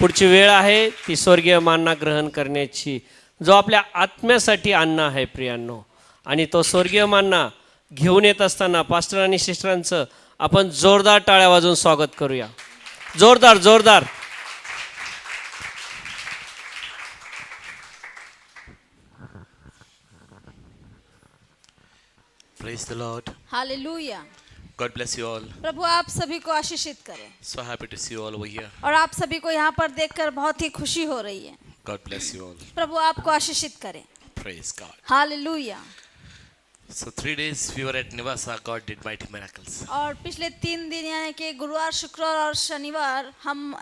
पुढची वेळ आहे ती स्वर्गीय मानना ग्रहण करण्याची, जो आपल्या आत्म्यासाठी अन्न आहे प्रियांनो. आणि तो स्वर्गीय मानना घेऊन येत असताना पास्टर आणि सिस्टरांचं आपण जोरदार टाळ्या वाजवून स्वागत करूया. जोरदार जोरदार. Praise the Lord. Hallelujah. God bless you all. प्रभु आप सभी को आशीषित करें. So happy to see you all over here. और आप सभी को यहाँ पर देखकर बहुत ही खुशी हो रही है. God bless you all. प्रभु आपको आशीषित करें. Praise God. Hallelujah. So 3 days we were at Nivasa. God did mighty miracles. और पिछले 3 दिन यानी कि गुरुवार, शुक्रवार और शनिवार हम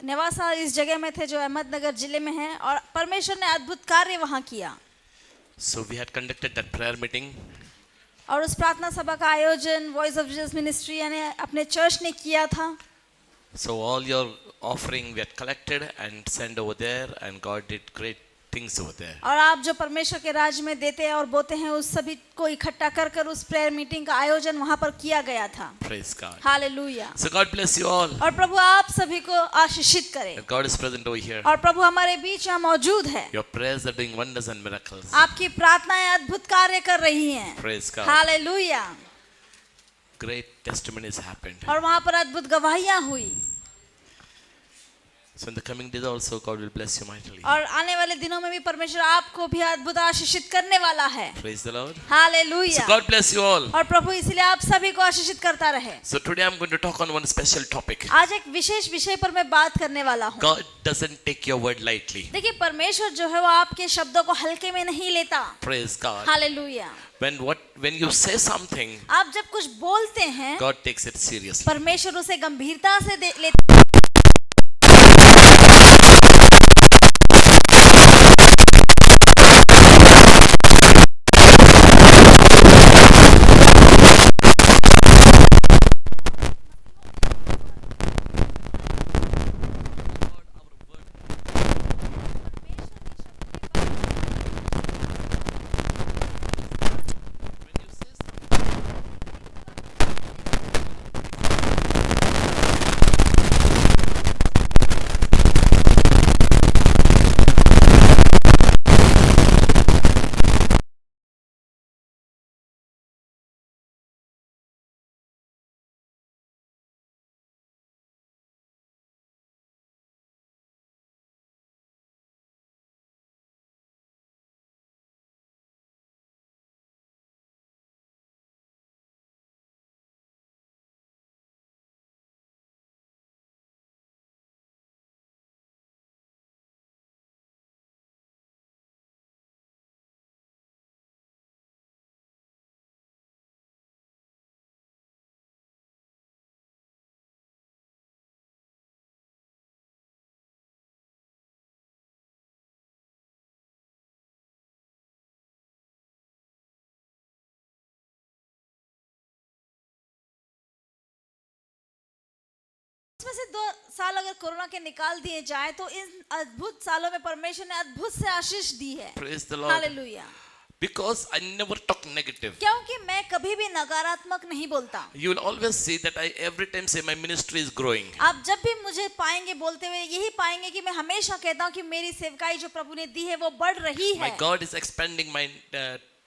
निवासा इस जगह में थे जो अहमदनगर जिले में है और परमेश्वर ने अद्भुत कार्य वहाँ KIA. So we had conducted that prayer meeting. और उस प्रार्थना सभा का आयोजन वॉइस ऑफ जीसस मिनिस्ट्री यानी अपने चर्च ने किया था. So all your offering we had collected and sent over there, and God did great things over there. और आप जो परमेश्वर के राज्य में देते हैं और बोते हैं उस सभी को इकट्ठा कर कर उस प्रेयर मीटिंग का आयोजन वहाँ पर किया गया था. Praise God. Hallelujah. So God bless you all. और प्रभु आप सभी को आशीषित करे. And God is present over here. और प्रभु हमारे बीच यहाँ मौजूद है. Your prayers are doing wonders and miracles. आपकी प्रार्थनाएं अद्भुत कार्य कर रही हैं. Praise God. Hallelujah. Great testimonies happened. और वहाँ पर अद्भुत गवाहियाँ हुई. So in the coming days also God will bless you mightily. और आने वाले दिनों में भी परमेश्वर आपको भी अद्भुत आशीषित करने वाला है. Praise the Lord. Hallelujah. So God bless you all. और प्रभु इसलिए आप सभी को आशीषित करता रहे. So today I'm going to talk on one special topic. आज एक विशेष विषय पर मैं बात करने वाला हूँ. God doesn't take your word lightly. देखिए परमेश्वर जो है वो आपके शब्दों को हल्के में नहीं लेता. Praise God. Hallelujah. When you say something, आप जब कुछ बोलते हैं God takes it seriously. परमेश्वर उसे गंभीरता से लेता. इसमें से 2 साल अगर कोरोना के निकाल दिए जाए तो इन अद्भुत सालों में परमेश्वर ने अद्भुत से आशीष दी है. Praise the Lord. Hallelujah. Because I never talk negative. क्योंकि मैं कभी भी नकारात्मक नहीं बोलता. You will always see that I every time say my ministry is growing. आप जब भी मुझे पाएंगे बोलते हुए यही पाएंगे कि मैं हमेशा कहता हूँ कि मेरी सेवकाई जो प्रभु ने दी है वो बढ़ रही है. My God is expanding my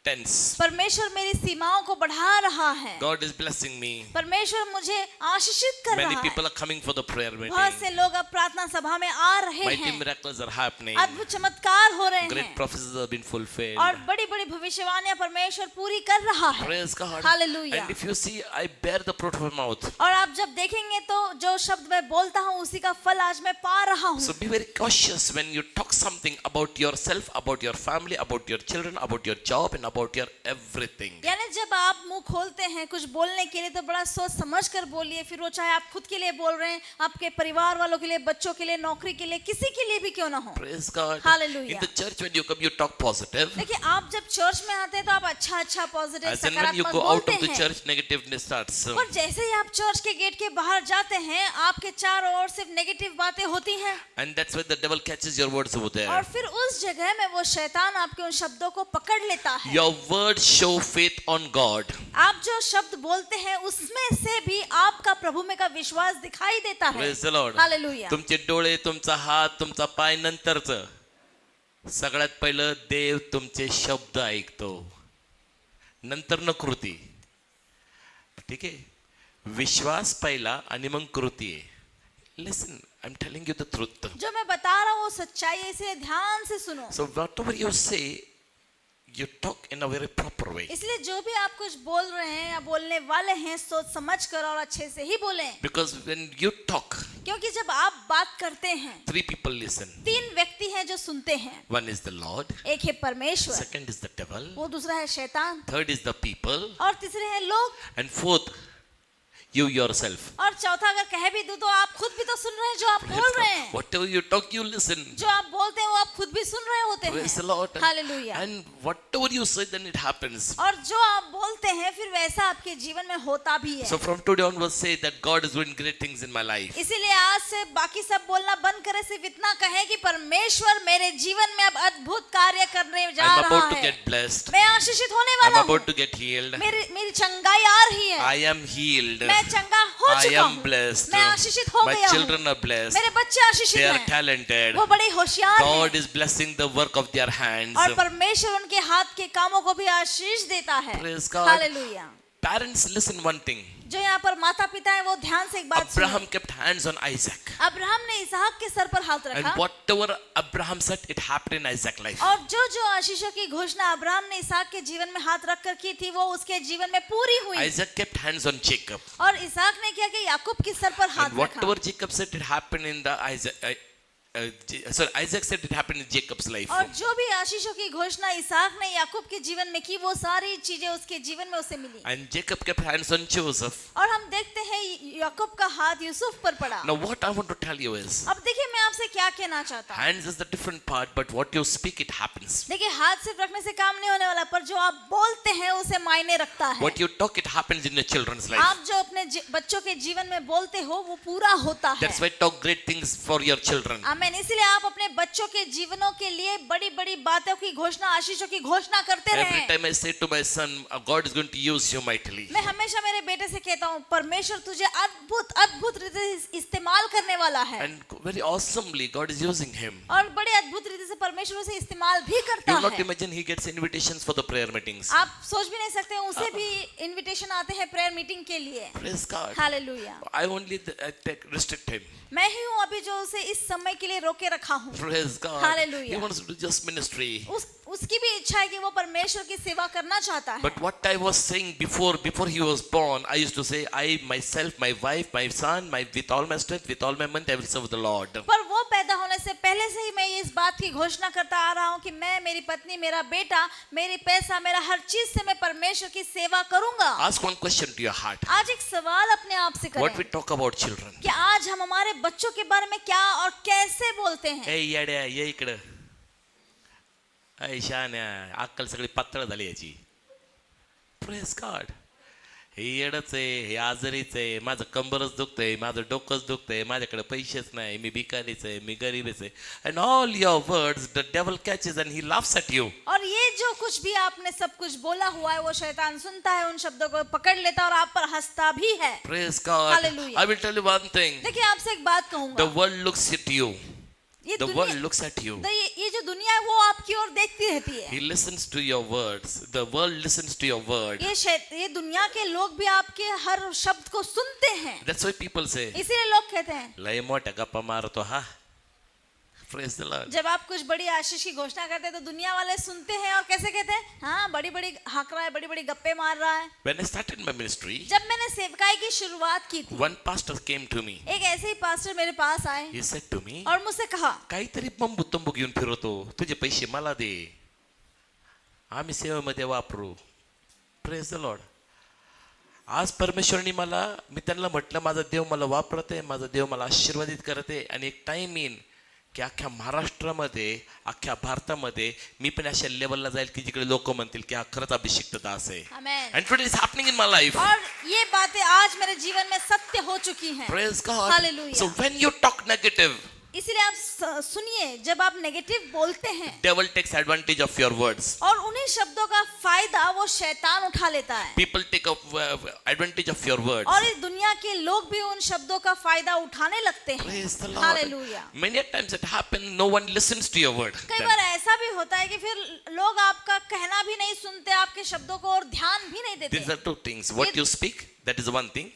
tents. परमेश्वर मेरी सीमाओं को बढ़ा रहा है. God is blessing me. परमेश्वर मुझे आशीषित कर Many रहा people है. are coming for the prayer meeting. बहुत से लोग अब प्रार्थना सभा में आ रहे Mighty हैं. miracles are happening. अद्भुत चमत्कार हो रहे Great हैं prophecies have been fulfilled. और बड़ी बड़ी भविष्यवाणियां परमेश्वर पूरी कर रहा है. Praise God. Hallelujah. And if you see, I bear the fruit of my mouth. और आप जब देखेंगे तो जो शब्द मैं बोलता हूँ उसी का फल आज मैं पा रहा हूँ. So be very cautious when you talk something about yourself, about your family, about your children, about your job, and about your everything. यानी जब आप मुंह खोलते हैं कुछ बोलने के लिए तो बड़ा सोच समझ कर बोलिए. फिर वो चाहे आप खुद के लिए बोल रहे हैं, आपके परिवार वालों के लिए, बच्चों के लिए, नौकरी के लिए, किसी के लिए भी क्यों ना हो. Praise God. Hallelujah. In the church when you come, you talk positive. देखिए आप जब चर्च में आते हैं तो आप अच्छा positive As and when you सकारात्मक go out बोलते of the हैं. church, negativeness starts. और जैसे ही आप चर्च के गेट के बाहर जाते हैं आपके चारों ओर सिर्फ नेगेटिव बातें होती हैं. And that's why the devil catches your words over there. और फिर उस जगह में वो शैतान आपके उन शब्दों को पकड़ लेता है। Your words show faith on God. आप जो शब्द बोलते हैं उसमें से भी आपका प्रभु में का विश्वास दिखाई देता है। Praise the Lord. हालेलुया। तुमचे डोळे, तुमचा हात, तुमचा पाय नंतरच. सगळ्यात पहिलं देव तुमचे शब्द ऐकतो, नंतर न कृती. ठीक आहे, विश्वास पहिला आणि मग कृती आहे. Listen, I'm telling you the truth. जो मैं बता रहा हूँ वो सच्चाई है, इसलिए ध्यान से सुनो। So whatever you say, you talk in a very proper way. इसलिए जो भी आप कुछ बोल रहे हैं या बोलने वाले हैं सोच समझ कर और अच्छे से ही बोलें। Because when you talk, क्योंकि जब आप बात करते हैं 3 people listen. 3 व्यक्ति हैं जो सुनते हैं। One is the Lord, एक है परमेश्वर, second is the devil, वो दूसरा है शैतान, third is the people, और तीसरे हैं लोग, and fourth, you yourself. और चौथा अगर कह भी दूं तो आप खुद भी तो सुन रहे हैं जो आप बोल रहे हैं। Whatever you talk, you listen. जो आप बोलते हैं वो आप खुद भी सुन रहे होते Praise the हैं। Lord. Hallelujah. And whatever you say, then it happens. और जो आप बोलते हैं फिर वैसा आपके जीवन में होता भी है। So from today onwards, say that God is doing great things in my life. इसीलिए आज से बाकी सब बोलना बंद करें, सिर्फ इतना कहें कि परमेश्वर मेरे जीवन में अब अद्भुत कार्य करने जा I'm रहा about to है। get blessed. मैं आशीषित होने I'm वाला हूँ। about to get healed. मेरी चंगाई आ रही है। I am healed. मैं चंगा हो I चुका am हूँ। blessed. मैं आशीषित हो My गया हूँ। children are blessed. मेरे बच्चे आशीषित They are हैं। talented. वो बड़े होशियार God हैं। is blessing the work of their hands. और परमेश्वर उनके हाथ के कामों को भी आशीष देता है। Praise God. Hallelujah. Parents, listen one thing. जो यहाँ पर माता पिता है वो ध्यान से एक बात सुनो। Abraham kept hands on Isaac. Abraham ने इसहाक के सर पर हाथ And रखा, whatever Abraham said, it happened in Isaac's life. और जो जो आशीषों की घोषणा अब्राहम ने इसहाक के जीवन में हाथ रख कर की थी वो उसके जीवन में पूरी हुई। Isaac kept hands on Jacob. और इसहाक ने क्या कि याकूब के सर पर हाथ And रखा। whatever Jacob said, it happened in the Isaac said it happened in Jacob's life. और जो भी आशीषों की घोषणा इसहाक ने याकूब के जीवन में की वो सारी चीजें उसके जीवन में उसे milli. And Jacob kept hands on Joseph. और हम देखते हैं याकूब का हाथ यूसुफ पर पड़ा। Now what I want to tell you is, अब देखिए मैं आपसे क्या कहना चाहता हूँ। hands is the different part, but what you speak, it happens. देखिए हाथ सिर्फ रखने से काम नहीं होने वाला, पर जो आप बोलते हैं उसे मायने रखता है। What you talk, it happens in your children's life. आप जो अपने बच्चों के जीवन में बोलते हो वो पूरा होता है। That's why talk great things for your children. आमीन। इसलिए आप अपने बच्चों के जीवनों के लिए बड़ी बड़ी बातों की घोषणा, आशीषों की घोषणा करते Every रहें। time I say to my son, God is going to use you mightily. मैं हमेशा मेरे बेटे से कहता हूँ परमेश्वर तुझे अद्भुत अद्भुत रीति से इस्तेमाल करने वाला है। And very awesomely, God is using him. और बड़े अद्भुत रीति से परमेश्वर उसे इस्तेमाल भी करता You will not है। imagine he gets invitations for the prayer meetings. आप सोच भी नहीं सकते उसे भी इनविटेशन आते हैं प्रेयर मीटिंग के लिए। Praise God. Hallelujah. I only restrict him. मैं ही हूँ अभी जो उसे इस समय के लिए रोके रखा हूँ। Praise God. Hallelujah. He wants to do just ministry. उसकी भी इच्छा है कि वो परमेश्वर की सेवा करना चाहता है। But what I was saying before he was born, I used to say, I myself, my wife, my son, with all my strength, with all my might, I will serve the Lord. पर वो पैदा होने से पहले से ही मैं इस बात की घोषणा करता आ रहा हूँ कि मैं, मेरी पत्नी, मेरा बेटा, मेरी पैसा, मेरा हर चीज से मैं परमेश्वर की सेवा करूंगा। Ask one question to your heart. आज एक सवाल अपने आप से What we करें talk about children. कि आज हम हमारे बच्चों के बारे में क्या और कैसे बोलते हैं। Hey, येड्या, ये इकडं. Hey, शान्या, अक्कल सगळी पातळ झाली याची. Praise God. हे येडच आहे, हे आजारीच आहे, माझं कंबरच दुखतंय, माझं डोकंच दुखतंय, माझ्याकडे पैसेच नाही, मी भिकारीच आहे, मी गरीबच आहे. And all your words the devil catches and he laughs at you. और ये जो कुछ भी आपने सब कुछ बोला हुआ है वो शैतान सुनता है, उन शब्दों को पकड़ लेता है और आप पर हंसता भी है। Praise God. Hallelujah. I will tell you one thing. देखिए आपसे एक बात The कहूंगा, world looks at you. ये The world दुनिया, looks at you. ये जो दुनिया है वो आपकी ओर देखती रहती है। He listens to your words. The world listens to your word. ये दुनिया के लोग भी आपके हर शब्द को सुनते हैं। That's why people say, इसीलिए लोग कहते हैं लय मोठ्या गप्पा मारतो हा. Praise the Lord. जब आप कुछ बड़ी आशीष की घोषणा करते हैं तो दुनिया वाले सुनते हैं और कैसे कहते हैं, हाँ बड़ी बड़ी हाँक रहा है, बड़ी बड़ी गप्पे मार रहा है। When I started my ministry, जब मैंने सेवकाई की शुरुआत की थी, one pastor came to me. एक ऐसे ही पास्टर मेरे पास आए He said to me, और मुझसे कहा, काहीतरी बंबू तंबू घेऊन फिरवतो, तुझे पैसे मला दे, आम्ही सेवेमध्ये वापरू. Praise the Lord. आज परमेश्वरनी मला, मी त्यांना म्हटलं माझा देव मला वापरते, माझा देव मला आशीर्वादित करते, आणि एक टाइम येईन की अख्ख्या महाराष्ट्रामध्ये, अख्ख्या भारतामध्ये मी पण अशा लेवलला जाईल की जिकडे लोक म्हणतील की हा खरंच अभिषिक्त दास आहे. आमेन। And today is happening in my life. और ये बातें आज मेरे जीवन में सत्य हो चुकी हैं। Praise God. Hallelujah. So when you talk negative, इसीलिए आप सुनिए, जब आप नेगेटिव बोलते हैं devil takes advantage of your words. और उन्हीं शब्दों का फायदा वो शैतान उठा लेता है, People take advantage of your words. और इस दुनिया के लोग भी उन शब्दों का फायदा उठाने लगते हैं। Praise the Lord. Hallelujah. Many times it happens, no one listens to your word. कई बार ऐसा भी होता है कि फिर लोग आपका कहना भी नहीं सुनते, आपके शब्दों को और ध्यान भी नहीं देते। These are two things. What you speak, that is one thing.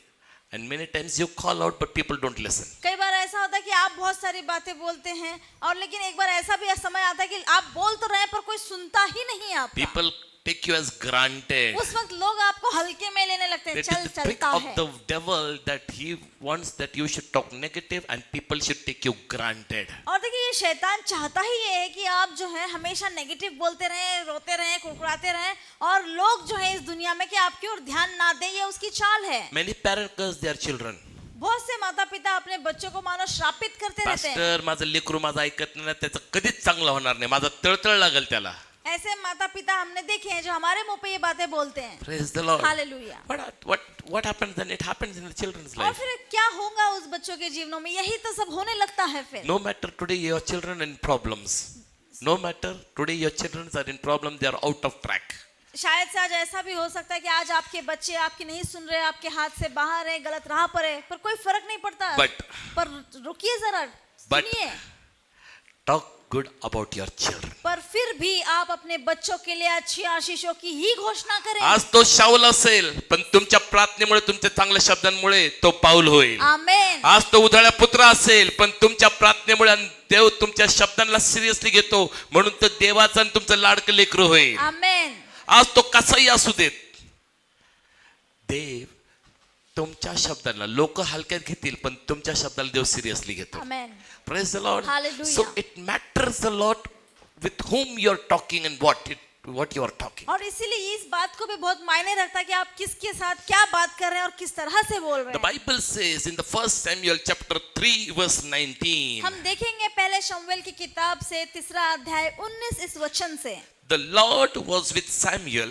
And many times you call out, but people don't listen. कई बार ऐसा होता है कि आप बहुत सारी बातें बोलते हैं, और लेकिन एक बार ऐसा भी समय आता है कि आप बोल तो रहे हैं पर कोई सुनता ही नहीं है आपका। People take you as granted. उस वक्त लोग आपको हल्के में लेने लगते हैं, That चल is the trick चलता of है। the devil, that he wants that you should talk negative and people should take you granted. और देखिए, ये शैतान चाहता ही ये है कि आप जो है हमेशा नेगेटिव बोलते रहें, रोते रहें, कुड़कुड़ाते रहें, और लोग जो है इस दुनिया में कि आपकी ओर ध्यान ना दें, ये उसकी चाल है। Many parents curse their children. बहुत से माता पिता अपने बच्चों को मानो श्रापित करते रहते हैं। पास्टर, माझं लेकरू माझं ऐकत नाही, त्याचं कधीच चांगलं होणार नाही, माझा तळतळ लागेल त्याला. ऐसे माता पिता हमने देखे हैं जो हमारे मुंह पे ये बातें बोलते हैं। Praise the Lord. Hallelujah. What happens then? It happens in the children's और life. फिर क्या होगा उस बच्चों के जीवनों में, यही तो सब होने लगता है फिर। No matter today your children in problems. No matter today your children are in problem, they are out of track. शायद से आज ऐसा भी हो सकता है कि आज आपके बच्चे आपकी नहीं सुन रहे, आपके हाथ से बाहर है, गलत राह पर है, पर कोई फर्क नहीं पड़ता। पर रुकिए जरा, सुनिए। Talk good about your children. पर फिर भी आप अपने बच्चों के लिए अच्छी आशीषों की ही घोषणा करें। आज तो शाऊल असेल, पण तुमच्या प्रार्थनेमुळे, तुमच्या चांगल्या शब्दांमुळे तो पाऊल होईल. आमेन। आज तो उधळ्या पुत्र असेल, पण तुमच्या प्रार्थनेमुळे आणि देव तुमच्या शब्दांना सिरियसली घेतो, म्हणून तो देवाचं आणि तुमचं लाडकं लेकरू होईल. आमेन। आज तो कसाही असू देत, देव तुमच्या शब्दांना, लोक हलक्यात घेतील, पण तुमच्या शब्दाला देव सिरियसली घेतो. आमेन। Praise the Lord. Hallelujah. So it matters a lot with whom you're talking and what you are talking. और इसीलिए इस बात को भी बहुत मायने रखता है कि आप किसके साथ क्या बात कर रहे हैं और किस तरह से बोल रहे The हैं। Bible says in the 1 Samuel chapter 3 verse 19, हम देखेंगे पहले शमूएल की किताब से 3 अध्याय 19 इस वचन से। the Lord was with Samuel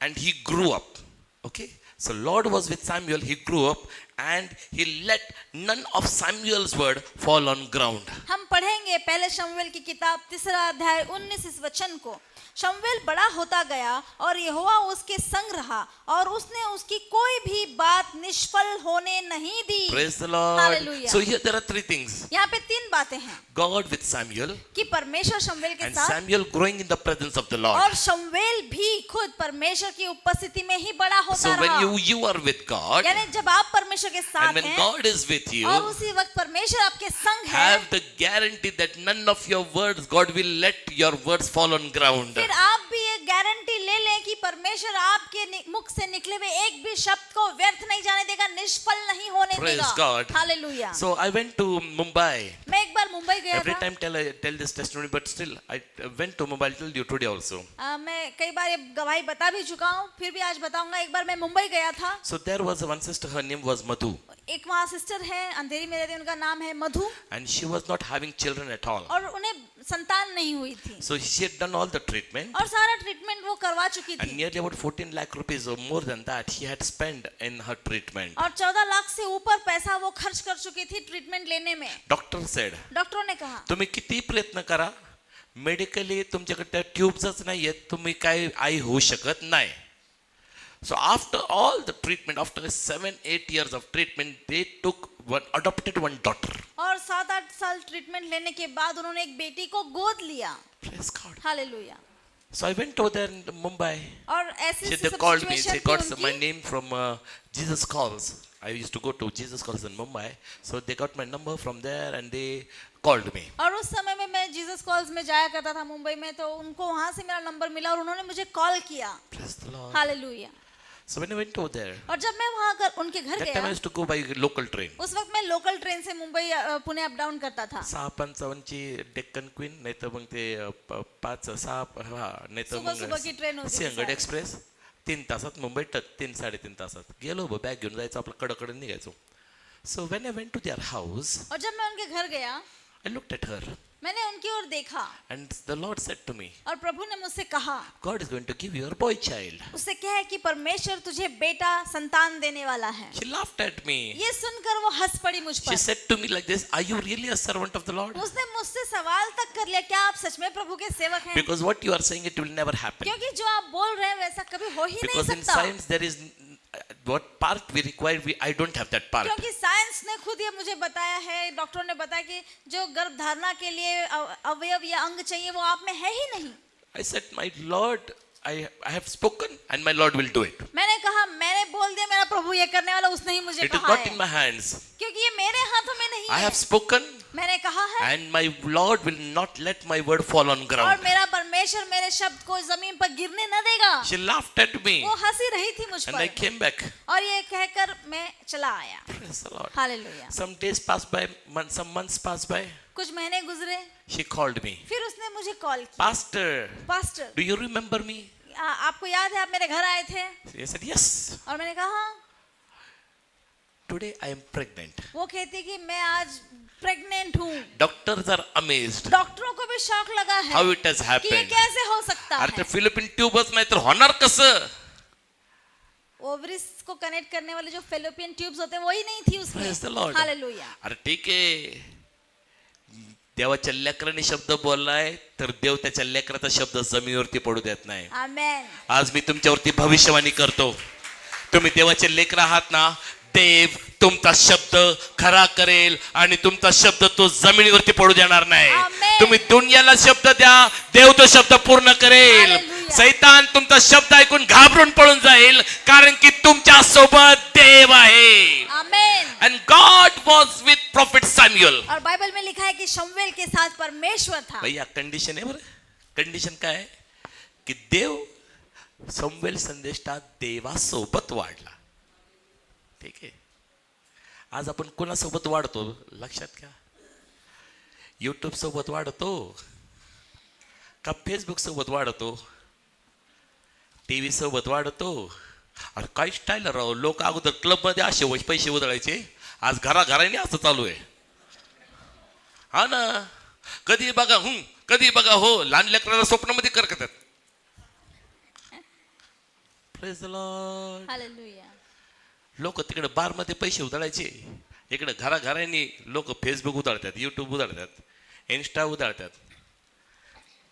and he grew up. Okay? So Lord was with Samuel, he grew up, and he let none of Samuel's word fall on ground. हम पढ़ेंगे पहले शमूएल की किताब 3 अध्याय 19 इस वचन को। शमूएल बड़ा होता गया और यहोवा उसके संग रहा, और उसने उसकी कोई भी बात निष्फल होने नहीं दी। Praise the Lord. Hallelujah. So here there are 3 things. यहाँ पे 3 बातें हैं God with Samuel, कि परमेश्वर शमूएल के and साथ, Samuel growing in the presence of the Lord. और शमूएल भी खुद परमेश्वर की उपस्थिति में ही बड़ा होता So when रहा। you are with God, यानी जब आप परमेश्वर के and साथ when हैं God is with you, और उसी वक्त परमेश्वर आपके संग है, have the guarantee that none of your words, God will let your words fall on ground. फिर आप भी ये गारंटी ले लें कि परमेश्वर आपके मुख से निकले हुए एक भी शब्द को व्यर्थ नहीं जाने देगा, निष्फल नहीं होने Praise देगा। God. Hallelujah. So I went to Mumbai. मैं एक बार मुंबई गया Every था। time tell this testimony, but still I went to Mumbai. I'll tell you today also. मैं कई बार ये गवाही बता भी चुका हूँ, फिर भी आज बताऊंगा। एक बार मैं मुंबई गया था। So there was one sister, her name was Madhu, एक वहाँ सिस्टर है, अंधेरी में रहती है, उनका नाम है मधु, and she was not having children at all. और उन्हें संतान नहीं हुई थी, So she had done all the treatment, और सारा ट्रीटमेंट वो करवा चुकी and थी, nearly about 14 lakh rupees or more than that she had spent in her treatment. और 14 लाख से ऊपर पैसा वो खर्च कर चुकी थी ट्रीटमेंट लेने में। Doctor said, डॉक्टरों ने कहा तुम्ही किती प्रयत्न करा, मेडिकली तुमच्याकडे त्या ट्यूब्सच नाहीयेत, तुम्ही काय आई होऊ शकत नाही. So after all the treatment, after 7-8 years of treatment, they adopted one daughter. और 7-8 साल ट्रीटमेंट लेने के बाद उन्होंने एक बेटी को गोद लिया। Praise God. Hallelujah. So I went over there in Mumbai. और ऐसे They sub called me. Situation They थी got my उनकी। name from Jesus Calls. I used to go to Jesus Calls in Mumbai. So they got my number from there and they called me. और उस समय में मैं Jesus calls में जाया करता था मुंबई में, तो उनको वहां से मेरा नंबर मिला और उन्होंने मुझे कॉल किया। Praise the Lord. Hallelujah. So when I went over there, और जब मैं वहां उनके घर that time I Gaya, used to go by local train. उस वक्त मैं लोकल ट्रेन से मुंबई पुणे अप डाउन करता था। 6:55ची डेक्कन क्वीन, नाही तर मग ते 5-6 नाही तर सुबह की ट्रेन मग होती सिंहगड सर। एक्सप्रेस 3 तासात मुंबई टच, 3-3.5 तासात गेलो, बॅग घेऊन जायचो, आपलं कडकडे निघायचो. So when I went to their house, और जब मैं उनके घर गया, I looked at her. मैंने उनकी ओर देखा and the Lord said to me, और प्रभु ने मुझसे कहा, God is going to give you a boy child. उससे क्या है कि परमेश्वर तुझे बेटा संतान देने वाला है। She laughed at me. ये सुनकर वो हंस पड़ी मुझ She per. said to me like this, are you really a servant of the Lord? उसने मुझसे सवाल तक कर लिया, क्या आप सच में प्रभु के सेवक हैं? Because what you are saying, it will never happen. क्योंकि जो आप बोल रहे हैं वैसा कभी हो ही नहीं Because in सकता। science there is what part we require, I don't have that part. क्योंकि साइंस ने खुद ये मुझे बताया है, डॉक्टरों ने बताया कि जो गर्भ धारणा के लिए अवयव या अंग चाहिए वो आप में है ही नहीं। I said, my Lord, I have spoken and my Lord will do it. मैंने कहा, मैंने बोल दिया, मेरा प्रभु ये करने वाला, उसने ही मुझे It is कहा not है, in my hands. क्योंकि ये मेरे हाथों में नहीं I है। have spoken मैंने कहा है and my Lord will not let my word fall on और ground. मेरा परमेश्वर मेरे शब्द को जमीन पर गिरने न देगा। She laughed at me वो हंसी रही थी मुझ and I per came back. और ये कहकर मैं चला आया। Praise the Lord. Hallelujah. Some days passed by, some months passed by. कुछ महीने गुजरे, She called me. फिर उसने मुझे कॉल किया, Pastor, pastor do you remember me? आपको याद है आप मेरे घर आए थे? I said, yes. और मैंने कहा हाँ। Today I am pregnant. वो कहती कि मैं आज प्रेग्नेंट हूँ। Doctors are amazed. डॉक्टरों को भी शौक लगा है How it has कि ये happened. कैसे हो सकता अरे ते है। फिलिपिन ट्यूबच नाही तर होणार कसं? ओवरीज को कनेक्ट करने वाले जो फेलोपियन ट्यूब्स होते हैं वही नहीं थी Praise the उसमें। Lord. हालेलुया। अरे ठीक आहे. देवाच्या लेकराने शब्द बोललाय तर देव त्याच्या लेकराचा शब्द जमिनीवरती पडू देत नाही. आमेन। आज मी तुमच्यावरती भविष्यवाणी करतो. तुम्ही देवाचे लेकर आहात ना, देव तुमचा शब्द खरा करेल आणि तुमचा शब्द तो जमिनीवरती पडू देणार नाही. आमेन. तुम्ही दुनियाला शब्द द्या, देव तो शब्द पूर्ण करेल. हालेलुया. सैतान तुमचा शब्द ऐकून घाबरून पळून जाईल, कारण की तुमच्या सोबत देव आहे. आमेन। And God was with prophet Samuel. और बाइबल में लिखा है कि शमूएल के साथ परमेश्वर था। भैया कंडिशन आहे बरं. कंडिशन काय आहे की देव समवेल संदेष्टा देवासोबत वाढला. ठीक आहे. आज आपण कोणासोबत वाढतो लक्षात घ्या. युट्यूब सोबत वाढतो का फेसबुक सोबत वाढतो, टीव्ही सोबत वाढतो? अरे काय स्टाईल राव. लोक अगोदर क्लब मध्ये असे पैसे उधळायचे, आज घराघराने असं चालू आहे. हा ना. कधी बघा कधी बघा हो, लहान लेकराला स्वप्नामध्ये करकतात. Praise the Lord. हालेलुया। लोक तिकडे बार मध्ये पैसे उधळायचे, इकडे घराघरांनी लोक फेसबुक उधळतात, युट्यूब उधळतात, इन्स्टा उधळतात.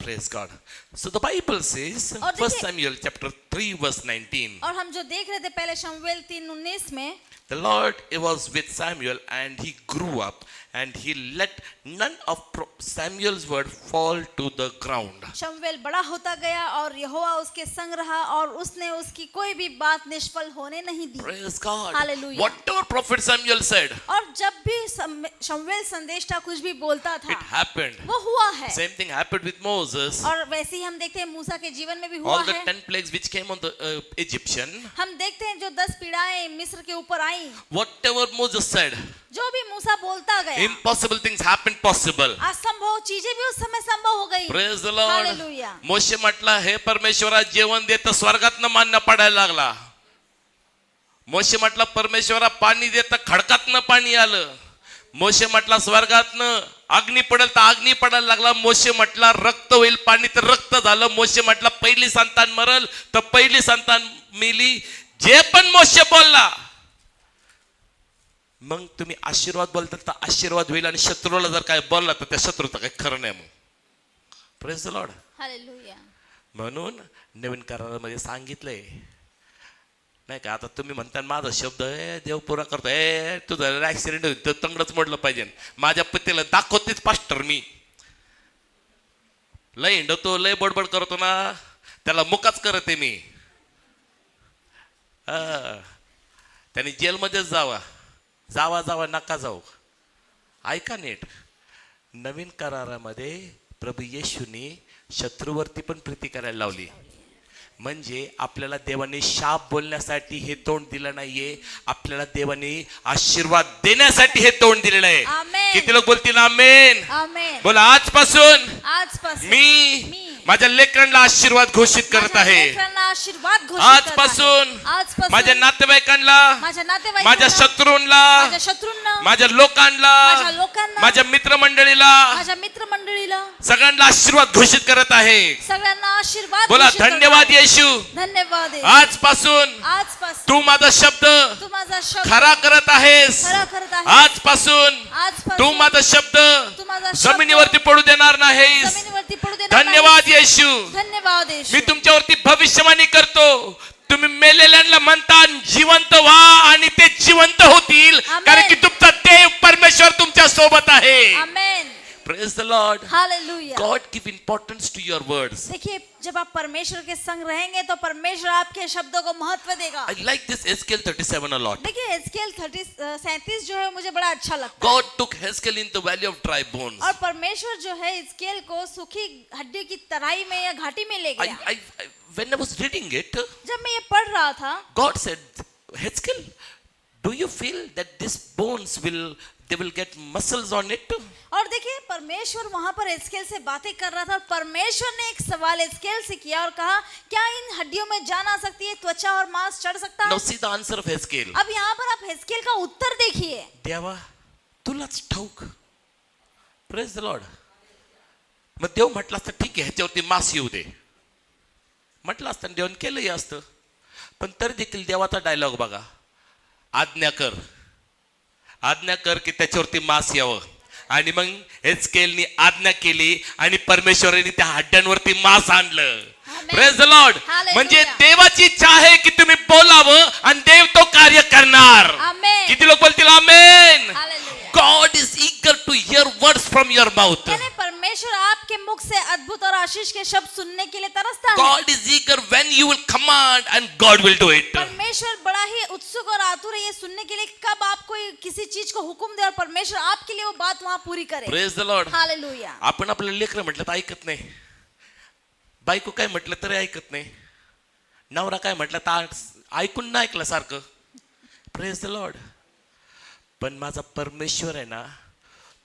Praise God. So the Bible says, और 1 देखिए- Samuel chapter 3 verse 19. और हम जो देख रहे थे पहले शमूएल 3:19 में, The Lord was with Samuel and he grew up and he let none of Samuel's word fall to the ground. शमूएल बड़ा होता गया और यहोवा उसके संग रहा और उसने उसकी कोई भी बात निष्फल होने नहीं दी। Praise God. Hallelujah. Whatever prophet Samuel said, और जब भी शमूएल संदेशा कुछ भी बोलता था it happened. वो हुआ है। Same thing happened with Moses. और वैसे ही हम देखते हैं मूसा के जीवन में भी हुआ All the है। 10 plagues which came on the Egyptian, हम देखते हैं जो 10 पीड़ाएं मिस्र के ऊपर आई, whatever Moses said, जो भी मूसा बोलता गया, impossible things happened possible. असंभव चीजें भी उस समय संभव हो गई। Praise the Lord. हालेलुया। मोशे म्हटला, हे परमेश्वरा जेवण देत स्वर्गातनं मान्य पडायला लागला. मोशे म्हटला, परमेश्वरा पाणी देत खडकातनं पाणी आलं. मोशे म्हटला, स्वर्गातनं अग्नी पडेल तर अग्नी पडायला लागला. मोशे म्हटला, रक्त होईल पाणी तर रक्त झालं. मोशे म्हटला, पहिली संतान मरल तर पहिली संतान मेली. जे पण मोशे बोलला, मग तुम्ही आशीर्वाद बोलता तर आशीर्वाद होईल, आणि शत्रूला जर काय बोलला तर त्या शत्रूचं काही खरं नाही. मग प्रेज द लॉर्ड. हालेलुया। म्हणून नवीन करारामध्ये सांगितलंय नाही का. आता तुम्ही म्हणता माझा शब्द देव पुरा करतो, तुझं ऍक्सिडेंट होईल तर तंगडच मोडलं पाहिजे. माझ्या पतीला दाखवतेच पास्टर मी. लय हिंडतो, लय बडबड करतो ना, त्याला मुकाच करते मी. त्याने जेलमध्येच जावा जावा जावा नका जाऊ. ऐका नीट. नवीन करारामध्ये प्रभू येशूने शत्रूवरती पण प्रीती करायला लावली. म्हणजे आपल्याला देवाने शाप बोलण्यासाठी हे तोंड दिलं नाहीये, आपल्याला देवाने आशीर्वाद देण्यासाठी हे तोंड दिलेलं आहे. आमेन. किती लोक बोलतील आमेन? आमेन। बोला, आजपासून आजपासून मी मी माझ्या लेकरांना आशीर्वाद घोषित करत माझ्या आहे. लेकरांना आशीर्वाद घोषित करत आहे. आजपासून माझ्या नातेवाईकांना, माझ्या नातेवाईकांना, माझ्या शत्रूंना, माझ्या शत्रूंना, माझ्या लोकांना, माझ्या लोकांना, माझ्या मित्रमंडळीला, माझ्या मित्रमंडळीला सगळ्यांना आशीर्वाद घोषित करत आहे. सगळ्यांना आशीर्वाद बोला घोषित करत धन्यवाद आहे. येशू. धन्यवाद येशू. आजपासून आजपासून तू माझा शब्द तू माझा शब्द खरा करत आहेस. खरा करत आहेस. आजपासून आजपासून तू माझा शब्द तू माझा शब्द जमिनीवरती पडू देणार नाहीस. जमिनीवरती पडू देणार धन्यवाद नाहीस. येशू. धन्यवाद येशू. मी तुमच्यावरती भविष्यवाणी करतो. तुम्ही मेलेल्यांना म्हणता जिवंत व्हा आणि ते जिवंत होतील, आमेन. कारण की तुमचा देव परमेश्वर तुमच्या सोबत आहे. आमेन. Praise the Lord. Hallelujah. God give importance to your words. देखिए, जब आप परमेश्वर के संग रहेंगे तो परमेश्वर आपके शब्दों को महत्व देगा. I like this Ezekiel 37 a lot. देखिए, एजकेल 37 जो है मुझे बड़ा अच्छा लगता है. God took Ezekiel in the valley of dry bones. और परमेश्वर जो है एजकेल को सूखी हड्डी की तराई में या घाटी में ले गया. When I was reading it, जब मैं ये पढ़ रहा था, God said, Ezekiel, do you feel that these bones they will get muscles on it? और देखिए परमेश्वर वहां पर एजकेल से बातें कर रहा था. परमेश्वर ने एक सवाल एजकेल से किया और कहा, क्या इन हड्डियों में जान आ सकती है, त्वचा और मांस चढ़ सकता Now है? see the answer of Ezekiel. अब यहाँ पर आप एजकेल का उत्तर देखिए. देवा तुलाच ठाऊक. Praise the Lord. मग देव म्हटलं असतं ठीक आहे ह्याच्यावरती मास येऊ दे, म्हटलं असतं देवाने केलंही असतं. पण तरी देखील देवाचा डायलॉग बघा, आज्ञा कर, आज्ञा कर की त्याच्यावरती मास यावं. आणि मग एजकेलनी आज्ञा केली आणि परमेश्वराने त्या हड्ड्यांवरती मांस आणलं. Praise the Lord. Hallelujah. म्हणजे देवाची इच्छा आहे की तुम्ही बोलावं आणि देव तो कार्य करणार. आमेन. किती लोक बोलतील आमेन. Hallelujah. God is eager to hear words from your mouth. यानी परमेश्वर आपके मुख से अद्भुत और आशीष के शब्द सुनने के लिए तरसता है. God is eager when you will command and God will do it. परमेश्वर बड़ा ही उत्सुक और आतुर है ये सुनने के लिए कब आप कोई किसी चीज को हुक्म दे और परमेश्वर आपके लिए वो बात वहां पूरी करे. Praise the Lord. हालेलुया. आपण आपलं लेकरं म्हटलं तर ऐकत नाही, बायको काय म्हटलं तरी ऐकत नाही, नवरा काय म्हटलं तर ऐकून नाही ऐकलं सारखं. Praise the Lord. पण माझा परमेश्वर आहे ना,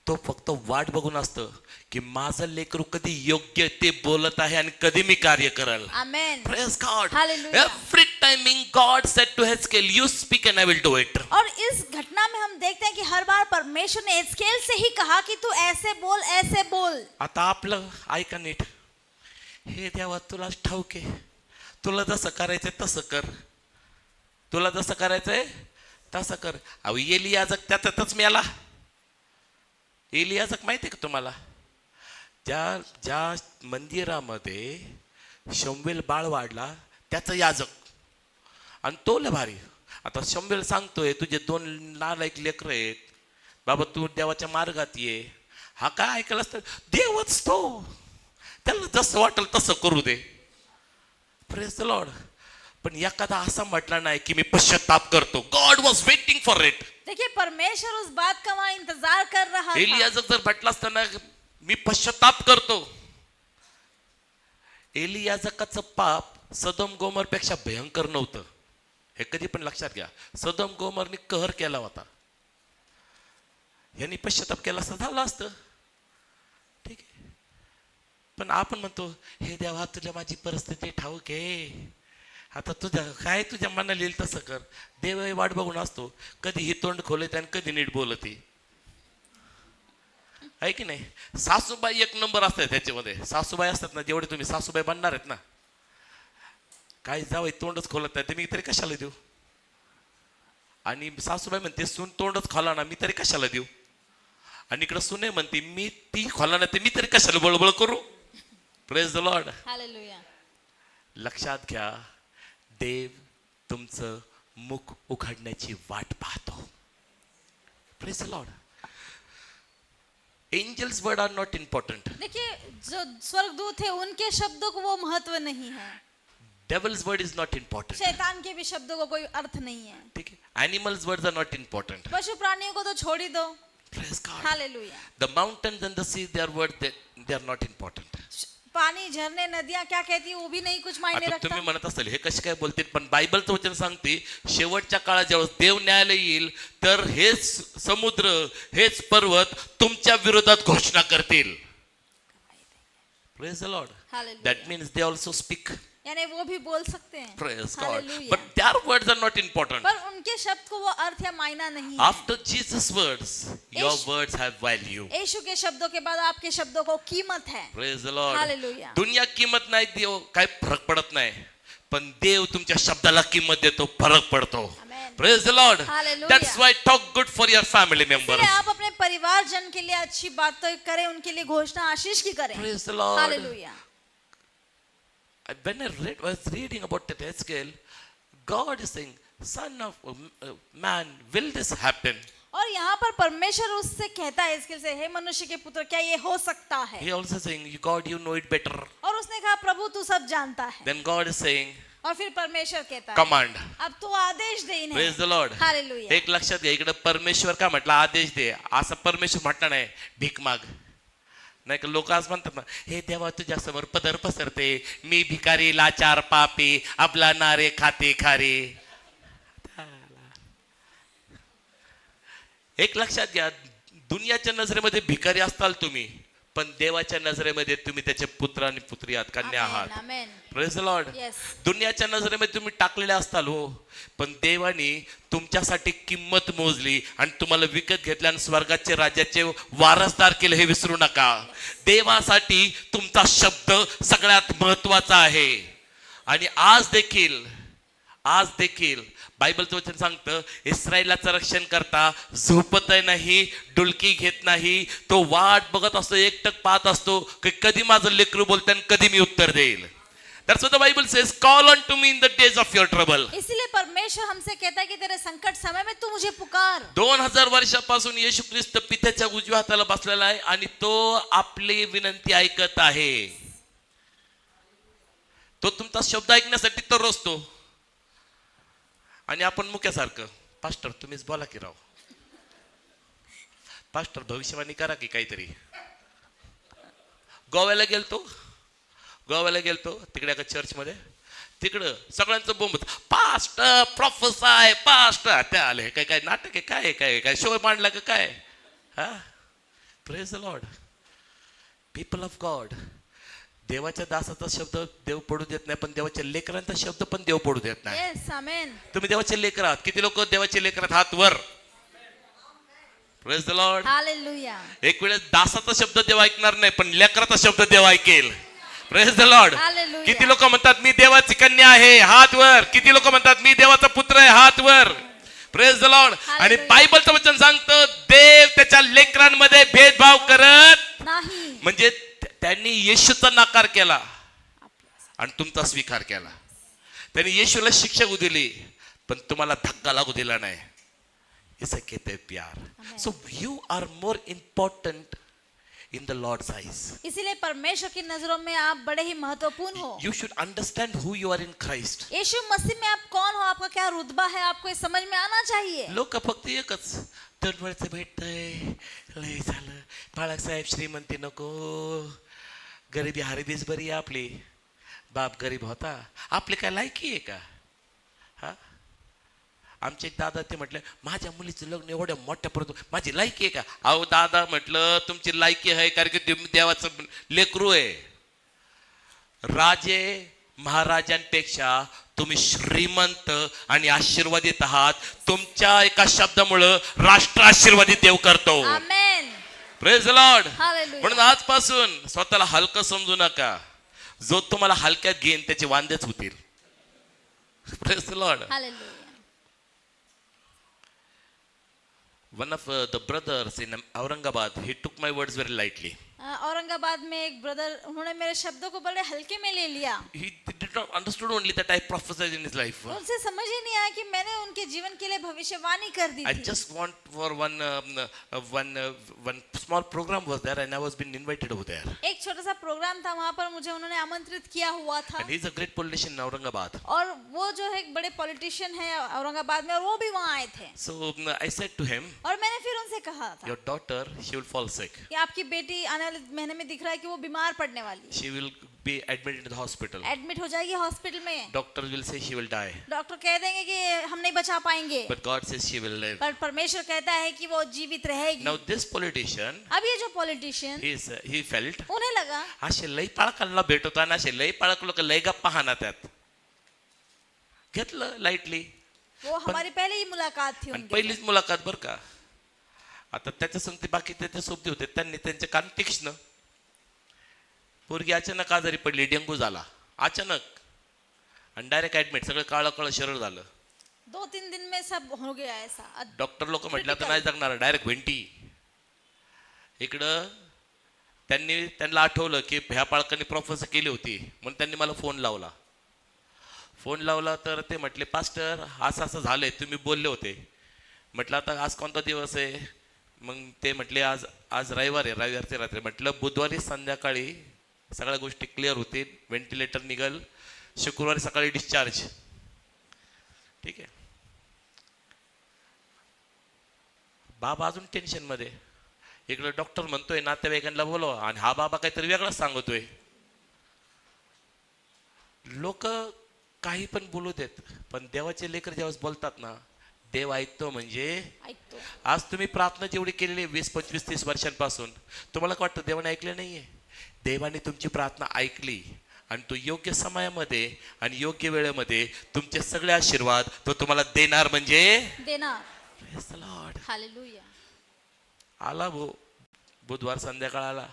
तो फक्त वाट बघून असतं की माझं लेकरू कधी योग्य ते बोलत आहे आणि कधी मी कार्य करल. आमेन. Praise God. Hallelujah. Every timing God said to Ezekiel, you speak and I will do it. और इस घटना में हम देखते हैं कि हर बार परमेश्वर ने एजकेल से ही कहा कि तू ऐसे बोल, ऐसे बोल. आता आपलं ऐका नीट. हे देवा तुलाच ठाऊक आहे, तुला जसं करायचंय तसं कर, तुला जसं करायचंय तसं कर. अहो एलियाजक त्यातच मेला. एलियाजक माहिती आहे का तुम्हाला? ज्या मंदिरामध्ये शमूएल बाळ वाढला त्याचा याजक, आणि तो लय भारी. आता शमूएल सांगतोय तुझे 2 नालायक लेकर आहेत बाबा, तू देवाच्या मार्गात ये. हा काय ऐकलं असतं, देवच तो, त्याला जसं वाटेल तसं करू दे. Praise the Lord. पण एखादा असा म्हटला नाही की मी पश्चाताप करतो. God was waiting for it. देखिए परमेश्वर उस बात का वहां इंतजार कर रहा था. एलियाजक जर म्हटला असताना मी पश्चाताप करतो. एलियाजकाचं पाप सदोम गोमर पेक्षा भयंकर नव्हतं, हे कधी पण लक्षात घ्या. सदोम गोमरने कहर केला होता, यांनी पश्चाताप केला असता झालं असतं, ठीक आहे. पण आपण म्हणतो हे देवा तुला माझी परिस्थिती ठाऊक आहे, आता तुझ्या मनाला येईल तसं कर. देव वाट बघून असतो, कधी ही तोंड खोलते आणि कधी नीट बोलते, आहे की नाही. सासूबाई एक नंबर असतात त्याच्यामध्ये. सासूबाई असतात ना, जेवढे तुम्ही सासूबाई बनणार आहेत ना, काही जावई तोंडच खोलत नाही, मी तरी कशाला देऊ. आणि सासूबाई म्हणते सून तोंडच खोला ना, मी तरी कशाला देऊ. आणि इकडे सुने म्हणते मी ती खोला ना, ते मी तरी कशाला बळबळ करू. Praise the Lord. हालेलुया. लक्षात घ्या, देव तुमचं मुख उघडण्याची वाट पाहतो. Praise the Lord. Angels word are not important. देखिए जो स्वर्गदूत है उनके शब्दों को वो महत्व नहीं है. Devils word is not important. शैतान के भी शब्दों को कोई अर्थ नहीं है. ठीक है. Animals words are not important. पशु प्राणियों को तो छोड़ ही दो. Praise God. Hallelujah. The mountains and the sea, their word, they are not important. पाणी, झरने, नदियां क्या कहती है वो भी नहीं कुछ मायने आता रखता. तुम्ही म्हणत असाल हे कसे काय बोलतील, पण बायबलचं वचन सांगते शेवटच्या काळात जेव्हा देव न्यायाला येईल तर हेच समुद्र, हेच पर्वत तुमच्या विरोधात घोषणा करतील. Praise the Lord. Hallelujah. That means they also speak. यानी वो भी बोल सकते हैं. Praise God. Hallelujah. But their words are not important. पर उनके शब्द को वो अर्थ या मायना नहीं है. After Jesus' words, your Yeshu- words have value. यीशु के शब्दों के बाद आपके शब्दों को कीमत है. Praise the Lord. Hallelujah. दुनिया किंमत नाही देव काय फरक पडत नाही, पण देव तुमच्या शब्दाला किंमत देतो, फरक पडतो. Amen. Praise the Lord. Hallelujah. That's why talk good for your family members. इसलिए आप अपने परिवार जन के लिए अच्छी बातें करें, उनके लिए घोषणा आशीष की करें. Praise the Lord. Hallelujah. When I was reading about that Ezekiel, God is saying, "Son of man, will this happen?" और यहाँ पर परमेश्वर उससे कहता है इसके से, हे मनुष्य के पुत्र, क्या ये हो सकता है? He also saying, "God, you know it better." और उसने कहा, प्रभु तू सब जानता है. Then God is saying, और फिर परमेश्वर कहता है, "Command." अब तू आदेश दे इन्हें. Praise the Lord. हालेलुया. एक लक्षात घ्या, इकडे परमेश्वर का म्हटलं आदेश दे, असं परमेश्वर म्हटलं नाही भीक माग. नाही का लोक आज म्हणतात ना, हे देवा तुझ्या समोर पदर पसरते, मी भिकारी लाचार पापी आपला नारे खाते खारे. एक लक्षात घ्या, दुनियाच्या नजरेमध्ये भिकारी असताल तुम्ही, पण देवाच्या नजरेमध्ये तुम्ही त्याचे पुत्र आणि पुत्री आहात, कन्या आहात. आमेन, आमेन. Praise the Lord. Yes. दुनियाच्या नजरेमध्ये तुम्ही टाकलेले असताल हो, पण देवाने तुमच्यासाठी किंमत मोजली आणि तुम्हाला विकत घेतल्या आणि स्वर्गाचे राज्याचे वारसदार केले, हे विसरू नका. देवासाठी तुमचा शब्द सगळ्यात महत्वाचा आहे. आणि आज देखील बायबलचं वचन सांगतं, इस्रायलाचं रक्षण करता झोपत नाही, डुलकी घेत नाही, तो वाट बघत असतो, एकटक पाहत असतो की कधी माझं लेकरू बोलतं आणि कधी मी उत्तर देईल. That's what the Bible says, call on to me in the days of your trouble. इसलिए परमेश्वर हमसे कहता है कि तेरे संकट समय में तू मुझे पुकार. 2000 वर्षापासून येशू ख्रिस्त पित्याच्या उजव्या हाताला बसलेला आहे आणि तो आपली विनंती ऐकत आहे. तो तुमचा शब्द ऐकण्यासाठी तर असतो. आणि आपण मुक्यासारखं, पास्टर तुम्हीच बोला की राव, पास्टर भविष्यवाणी करा की काहीतरी. गोव्याला गेलतो तिकडे एका चर्च मध्ये, तिकडं सगळ्यांचं बोंबत, पास्टर प्रोफेसर पास्टर, त्या आले काय काय नाटक आहे, काय शो मांडला का काय. हा, praise the Lord. People of God, देवाच्या दासाचा शब्द देव पडू देत नाही, पण देवाच्या लेकरांचा शब्द पण देव पडू देत नाही. Yes, amen. तुम्ही देवाचे लेकर आहात. किती लोक देवाचे लेकर आहात? हात वर. Praise the Lord. हालेलुया. एक वेळेस दासाचा शब्द देव ऐकणार नाही, पण लेकराचा शब्द देव ऐकेल. Praise the Lord. Hallelujah. किती लोक म्हणतात मी देवाची कन्या आहे, हात वर. किती लोक म्हणतात मी देवाचा पुत्र आहे, हात वर. Praise the Lord. आणि Hallelujah. बायबलचं वचन सांगतं, देव त्याच्या लेकरांमध्ये भेदभाव करत नाही. म्हणजे त्यांनी येशूचा नकार केला आणि तुमचा स्वीकार केला. त्यांनी येशूला शिक्षा दिली, पण तुम्हाला धक्का लागू दिला नाही. इसे कहते हैं प्यार. So you are more important in the Lord's eyes. इसीलिए परमेश्वर की नजरों में आप बड़े ही महत्वपूर्ण हो. You should understand who you are in Christ. यीशु मसीह में आप कौन हो, आपका क्या रुतबा है, आपको ये समझ में आना चाहिए. लोक फक्त एकच, दरवर्षी भेटतंय, लय झालं, बाळासाहेब श्रीमंती नको, गरिबी हरबीज बरी आहे आपली, बाप गरीब होता, आपली काय लायकी आहे का. हा, आमचे एक दादा ते म्हटलं, माझ्या मुलीचं लग्न एवढ्या मोठ्यापर्यंत, माझी लायकी आहे का. अहो दादा म्हटलं, तुमची लायकी आहे कारण की तुम्ही देवाचं लेकरू आहे. राजे महाराजांपेक्षा तुम्ही श्रीमंत आणि आशीर्वादित आहात. तुमच्या एका शब्दामुळं राष्ट्र आशीर्वादित देव करतो. आमेन. Praise the Lord. हालेलुया. म्हणून आजपासून स्वतःला हलकं समजू नका. जो तुम्हाला हलक्यात घेईन त्याचे वांदेच होतील. Praise the Lord. Hallelujah. One of the brothers in Aurangabad, he took my words very lightly. Aurangabad में एक ब्रदर, उन्होंने मेरे शब्दों को बड़े हल्के में ले लिया. He did not understood only that I prophesied in his life. उनसे समझ ही नहीं आया कि मैंने उनके जीवन के लिए भविष्यवाणी कर दी I थी. just want for one small program was there and I was being invited over there. एक छोटा सा प्रोग्राम था, वहाँ पर मुझे उन्होंने आमंत्रित किया हुआ था. And he's a great politician in Aurangabad. और वो जो है एक बड़े पॉलिटिशियन है औरंगाबाद में, और वो भी वहाँ आए थे. So I said to him, और मैंने फिर उनसे कहा था your daughter, she will fall sick. कि आपकी बेटी आने वाले महीने में दिख रहा है कि वो बीमार पड़ने वाली है. She will be admitted in the hospital. Admit हो जाएगी हॉस्पिटल में, Doctor will say she will die, doctor कह देंगे कि हम नहीं बचा पाएंगे, but God says she will live. पर परमेश्वर कहता है कि वो जीवित रहेगी। Now this politician, अब ये जो पॉलिटिशियन, he felt उन्हें लगा असे लई पाळकांना भेट होता आणि असे लई पाळक लोक लई गप्पा हाणतात, घेतलं लाईटली. वो हमारी पहले ही मुलाकात थी आणि उनके पहिलीच मुलाकात बर का. आता त्याच्या संगती बाकी त्याच्या सोबती होते, त्यांनी त्यांचे कान तीक्ष्ण. पोरगी अचानक आजारी पडली, डेंगू झाला अचानक आणि डायरेक्ट ऍडमिट, सगळं काळं काळं शरीर झालं. 2-3 दिन में सब हो गया ऐसा। डॉक्टर लोक म्हटलं तर नाही जगणार, डायरेक्ट भेंटी. इकडं त्यांना आठवलं की ह्या पाळकांनी प्रोफेसर केली होती, म्हणून त्यांनी मला फोन लावला. तर ते म्हटले पास्टर असं असं झालंय, तुम्ही बोलले होते. म्हटलं आता आज कोणता दिवस आहे? मग ते म्हटले आज रविवार आहे, रविवारचे रात्री. म्हटलं बुधवारी संध्याकाळी सगळ्या गोष्टी क्लिअर होतील, व्हेंटिलेटर निघल, शुक्रवारी सकाळी डिस्चार्ज. ठीक आहे. बाबा अजून टेन्शन मध्ये. इकडे डॉक्टर म्हणतोय नातेवाईकांना बोलवा, आणि हा बाबा काहीतरी वेगळाच सांगतोय. लोक काही पण बोलू देत, पण देवाचे लेकर जेव्हा बोलतात ना, देव ऐकतो. म्हणजे ऐकतो। आज तुम्ही प्रार्थना जेवढी केलेली 20, 25, 30 वर्षांपासून, तुम्हाला काय वाटतं देवाने ऐकले नाहीये? देवाने तुमची प्रार्थना ऐकली, आणि तो योग्य समयामध्ये आणि योग्य वेळेमध्ये तुमचे सगळे आशीर्वाद तो तुम्हाला देणार. म्हणजे देणार। Praise the Lord. हालेलुया। आला बुधवार संध्याकाळ आला.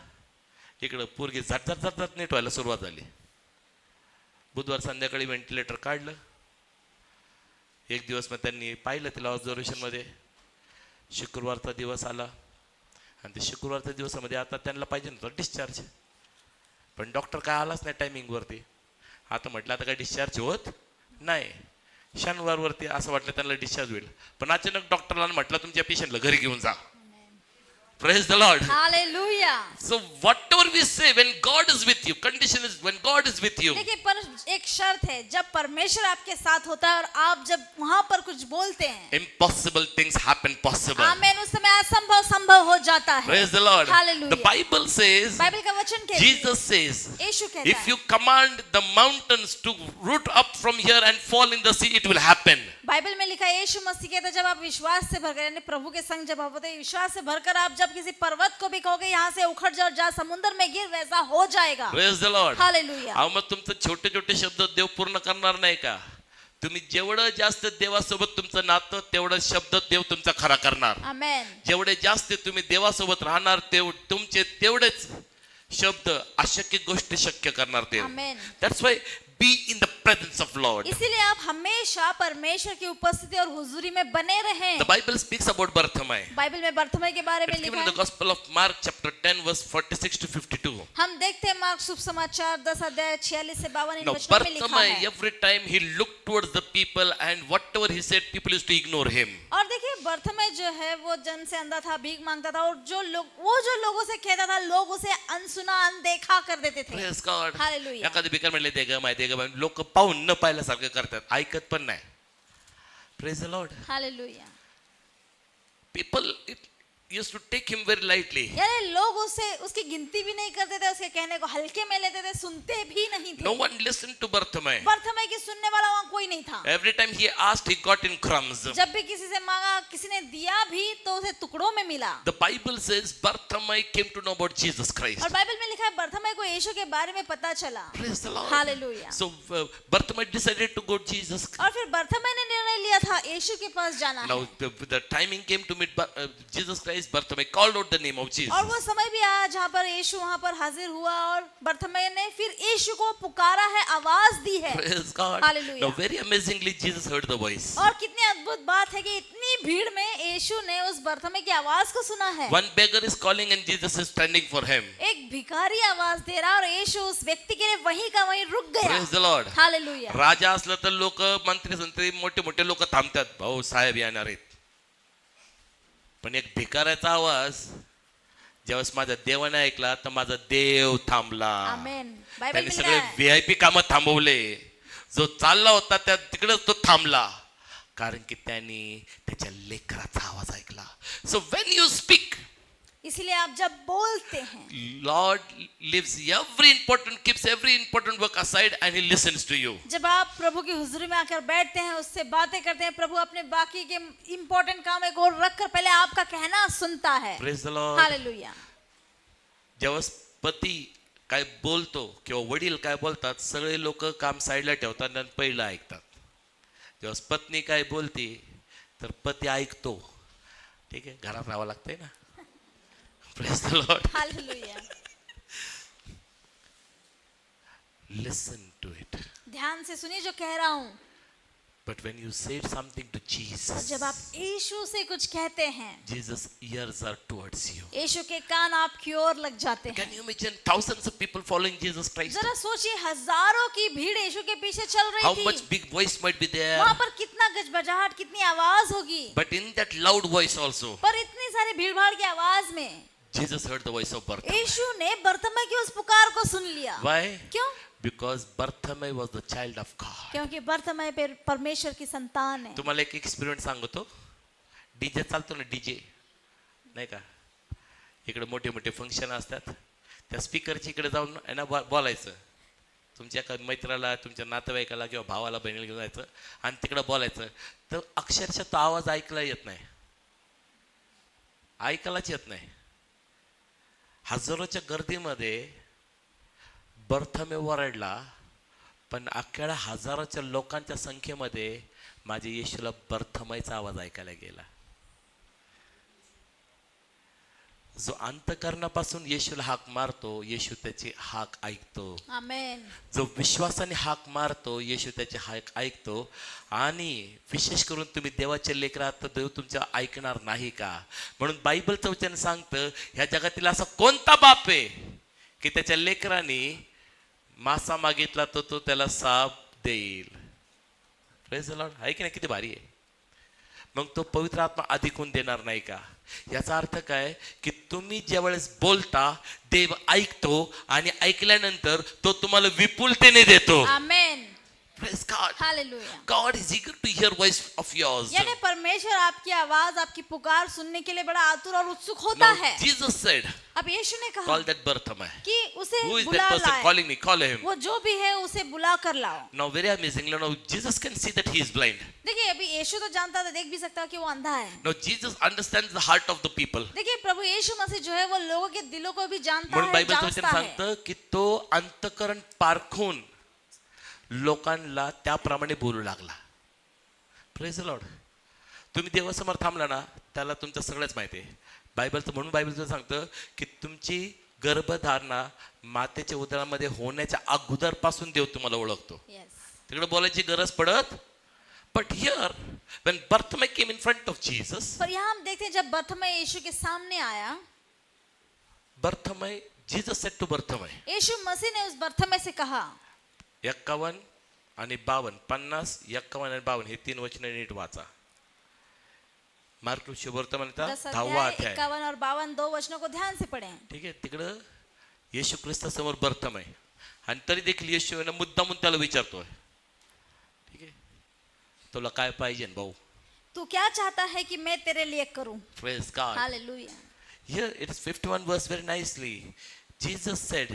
इकडं पोरगी झटझट नीट व्हायला सुरुवात झाली. बुधवार संध्याकाळी व्हेंटिलेटर काढलं. एक दिवस मग त्यांनी पाहिलं तिला ऑब्झर्वेशन मध्ये. शुक्रवारचा दिवस आला, आणि ते शुक्रवारच्या दिवसामध्ये आता त्यांना पाहिजे नव्हतं डिस्चार्ज, पण डॉक्टर काय आलाच नाही टायमिंग वरती. आता म्हटलं आता काय डिस्चार्ज होत नाही. शनिवारवरती असं वाटलं त्यांना डिस्चार्ज होईल, पण अचानक डॉक्टरला म्हटलं तुमच्या पेशंटला घरी घेऊन जा. Praise the Lord. Hallelujah. So whatever we say, when God is with you, condition is when God is with you. देखिए, पर एक शर्त है, जब परमेश्वर आपके साथ होता है और आप जब वहां पर कुछ बोलते हैं, Impossible things happen possible. आमीन, उस समय असंभव संभव हो जाता है। Praise the Lord. Hallelujah. The Bible says, Bible का वचन कहता है, Jesus says, यीशु कहता if है, you command the mountains to root up from here and fall in the sea, it will happen. Bible में लिखा है, यीशु मसीह कहता है, जब आप विश्वास से भरकर, यानी प्रभु के संग जब आप होते हैं, विश्वास से भरकर आप जब किसी पर्वत को भी कहोगे यहाँ से उखड़ जा और जा समुद्र में गिर, वैसा हो जाएगा। Praise the Lord. हालेलुया। अहो मग तुमचं छोटे छोटे शब्द देव पूर्ण करणार नाही का? तुम्ही जेवढं जास्त देवासोबत तुमचं नातं, तेवढं शब्द देव तुमचा खरा करणार. आमेन। जेवढे जास्त तुम्ही देवासोबत राहणार, तुमचे तेवढेच शब्द अशक्य गोष्टी शक्य करणार ते. आमेन। That's why be in the presence of Lord. इसीलिए आप हमेशा परमेश्वर की उपस्थिति और हुजूरी में बने रहें। The Bible speaks about Bartimaeus. Bible में बर्थमय के बारे में It's given लिखा in the है। Gospel of Mark chapter 10 verse 46 to 52. हम देखते हैं मार्क शुभ समाचार 10 अध्याय 46 से 52 इन Now वचनों में लिखा Bartimaeus, है। every time he looked towards the people, and whatever he said, people used to ignore him. और देखिए, बर्थमय जो है वो जन से अंधा था, भीख मांगता था, और जो लोगों से कहता था, लोग उसे अनसुना अनदेखा कर देते थे। Praise God. हालेलुया। एखादी भिकार म्हणले दे ग माहिती ग, लोक पाहून न पाहिल्यासारखं करतात, ऐकत पण नाही. Praise the Lord. Hallelujah. People used to take him very lightly. यानी लोग उसे उसकी गिनती भी नहीं करते थे, उसके कहने को हल्के में लेते थे, सुनते भी नहीं थे। No one listened to Bartimaeus. बर्थमय की सुनने वाला वहाँ कोई नहीं था। Every time he asked, he got in crumbs. जब भी किसी से मांगा, किसी ने दिया भी तो उसे टुकड़ों में मिला। The Bible says Bartimaeus came to know about Jesus Christ. और बाइबल में लिखा है, बर्थमय को यीशु के बारे में पता चला। Praise the Lord. Hallelujah. So Bartimaeus decided to go to Jesus. और फिर बर्थमय ने निर्णय लिया था यीशु के पास जाना है। Now the timing came to meet Jesus Christ. Bartimaeus called out the name of Jesus. और वो समय भी आया जहाँ पर यीशु वहाँ पर हाजिर हुआ, और बर्थमय ने फिर यीशु को पुकारा है, आवाज दी है। Praise God. Hallelujah. Now very amazingly Jesus heard the voice. और कितनी अद्भुत बात है कि इतनी भीड़ में यीशु ने उस बर्थमय की आवाज को सुना है। One beggar is calling and Jesus is standing for him. एक भिखारी आवाज दे रहा, और यीशु उस व्यक्ति के लिए वहीं का वहीं रुक गया। Praise the Lord. हालेलुया। राजा असलं तर लोक, मंत्री मोठे मोठे लोक थांबतात, भाऊ साहेब येणार आहेत. पण एक भिकाऱ्याचा आवाज ज्यावेळेस माझ्या देवाने ऐकला, तर माझा देव थांबला. आमेन। बाइबल त्यांनी में सगळे लिखा है, VIP कामं थांबवले. जो चालला होता त्या तिकडेच तो थांबला, कारण की त्यांनी त्याच्या लेकराचा आवाज ऐकला. सो व्हेन यू स्पीक, इसलिए आप जब बोलते हैं, Lord leaves keeps every important work aside and he listens to you. जब आप प्रभु की हुजूरी में आकर बैठते हैं, उससे बातें करते हैं, प्रभु अपने बाकी के इंपॉर्टेंट काम एक और रखकर पहले आपका कहना सुनता है. Praise the Lord. हालेलुया. जेव्हा पती काय बोलतो किंवा वडील काय बोलतात सगळे लोक काम साईडला ठेवतात आणि पहिलं ऐकतात. जेव्हा पत्नी काय बोलते तर पती ऐकतो. ठीक आहे, घरात राहावं लागतंय ना. Praise the Lord. Hallelujah. Listen to it. ध्यान से सुनिए जो कह रहा हूँ. But when you say something to Jesus, जब आप यीशु से कुछ कहते हैं, Jesus' ears are towards you. यीशु के कान आपकी ओर लग जाते हैं. Can you imagine thousands of people following Jesus Christ? जरा सोचिए, हजारों की भीड़ यीशु के पीछे चल How रही much थी. big voice might be there? वहाँ पर कितना गजबजाहट, कितनी आवाज होगी. But in that loud voice also, पर इतनी सारी भीड़ भाड़ की आवाज में Jesus heard the voice of Bartimaeus. यीशु ने बरतमै की उस पुकार को सुन लिया. Why? क्यों? Because Bartimaeus was the child of God. क्योंकि बरतमै परमेश्वर की संतान है. तुम्हाला एक एक्सपिरियन्स सांगतो. डीजे चालतो ना, डीजे नाही का, इकडे मोठे मोठे फंक्शन असतात, त्या स्पीकरची इकडे जाऊन आहे ना बोलायचं. तुमच्या एका मित्राला, तुमच्या नातेवाईकाला किंवा भावाला, बहिणीला घेऊन जायचं आणि तिकडे बोलायचं. तर अक्षरशः तो आवाज ऐकला येत नाही, ऐकायलाच येत नाही. हजारोच्या गर्दीमध्ये बर्थमे ओरडला, पण अख्ख्या हजारोच्या लोकांच्या संख्येमध्ये माझ्या येशूला बर्थमयचा आवाज ऐकायला गेला. जो अंतकरणापासून येशूला हाक मारतो, येशू त्याची हाक ऐकतो. आमेन. जो विश्वासाने हाक मारतो, येशू त्याची हाक ऐकतो. आणि विशेष करून तुम्ही देवाचे लेकरं आहात तर देव तुमच्या ऐकणार नाही का? म्हणून बायबलचं वचन सांगतं, ह्या जगातील असा कोणता बाप आहे की त्याच्या लेकरांनी मासा मागितला तर तो त्याला साप देईल. Praise the Lord. आहे की नाही? किती भारी आहे. मग तो पवित्र आत्मा अधिकून देणार नाही का? याचा अर्थ काय की तुम्ही ज्यावेळेस बोलता देव ऐकतो आणि ऐकल्यानंतर तो तुम्हाला विपुलतेने देतो. आमेन. Praise God. Hallelujah. God is eager to hear voice of yours. यानी परमेश्वर आपकी आवाज, आपकी पुकार सुनने के लिए बड़ा आतुर और उत्सुक होता Now है. Jesus said, अब यीशु ने कहा call that Bartimaeus. कि उसे Who is that बुला person लाए. calling me? Call him. वो जो भी है उसे बुला कर लाओ. Now very amazing. Now Jesus can see that he is blind. देखिए, अभी यीशु तो जानता था, देख भी सकता कि वो अंधा है. Now Jesus understands the heart of the people. देखिए, प्रभु यीशु मसीह जो है वो लोगों के दिलों को भी जानता म्हणून है, बायबलचं वचन जांचता है. सांगतं की तो अंतकरण पारखून लोकांना त्याप्रमाणे बोलू लागला. Praise the Lord. तुम्ही देवासमोर थांबला ना, त्याला तुमचं सगळंच माहिती आहे. बायबलचं म्हणून बायबलचं सांगतं की तुमची गर्भधारणा मातेच्या उदरामध्ये होण्याच्या अगोदरपासून देव तुम्हाला ओळखतो. Yes. तिकडे बोलायची गरज पडत. But here when Bartimaeus came in front of Jesus, पर यहाँ हम देखते हैं जब बरतमै यीशु के सामने आया, Bartimaeus, Jesus said to Bartimaeus, यीशु मसीह ने उस बरतमै से कहा. 51 आणि 52, 50, 51 आणि 52 हे तीन वचन नीट वाचा. मार्क शुभवर्तमानचा 10वा अध्याय. 51 और 52 दो वचनों को ध्यान से पढ़ें. ठीक आहे. तिकडं येशू ख्रिस्तासमोर बर्थमय आणि तरी देखील येशू मुद्दामून त्याला विचारतोय, ठीक आहे, तुला काय पाहिजे भाऊ? तू क्या चाहता है कि मैं तेरे लिए करूं? Praise God. Hallelujah. Here it is 51 verse very nicely. Jesus said,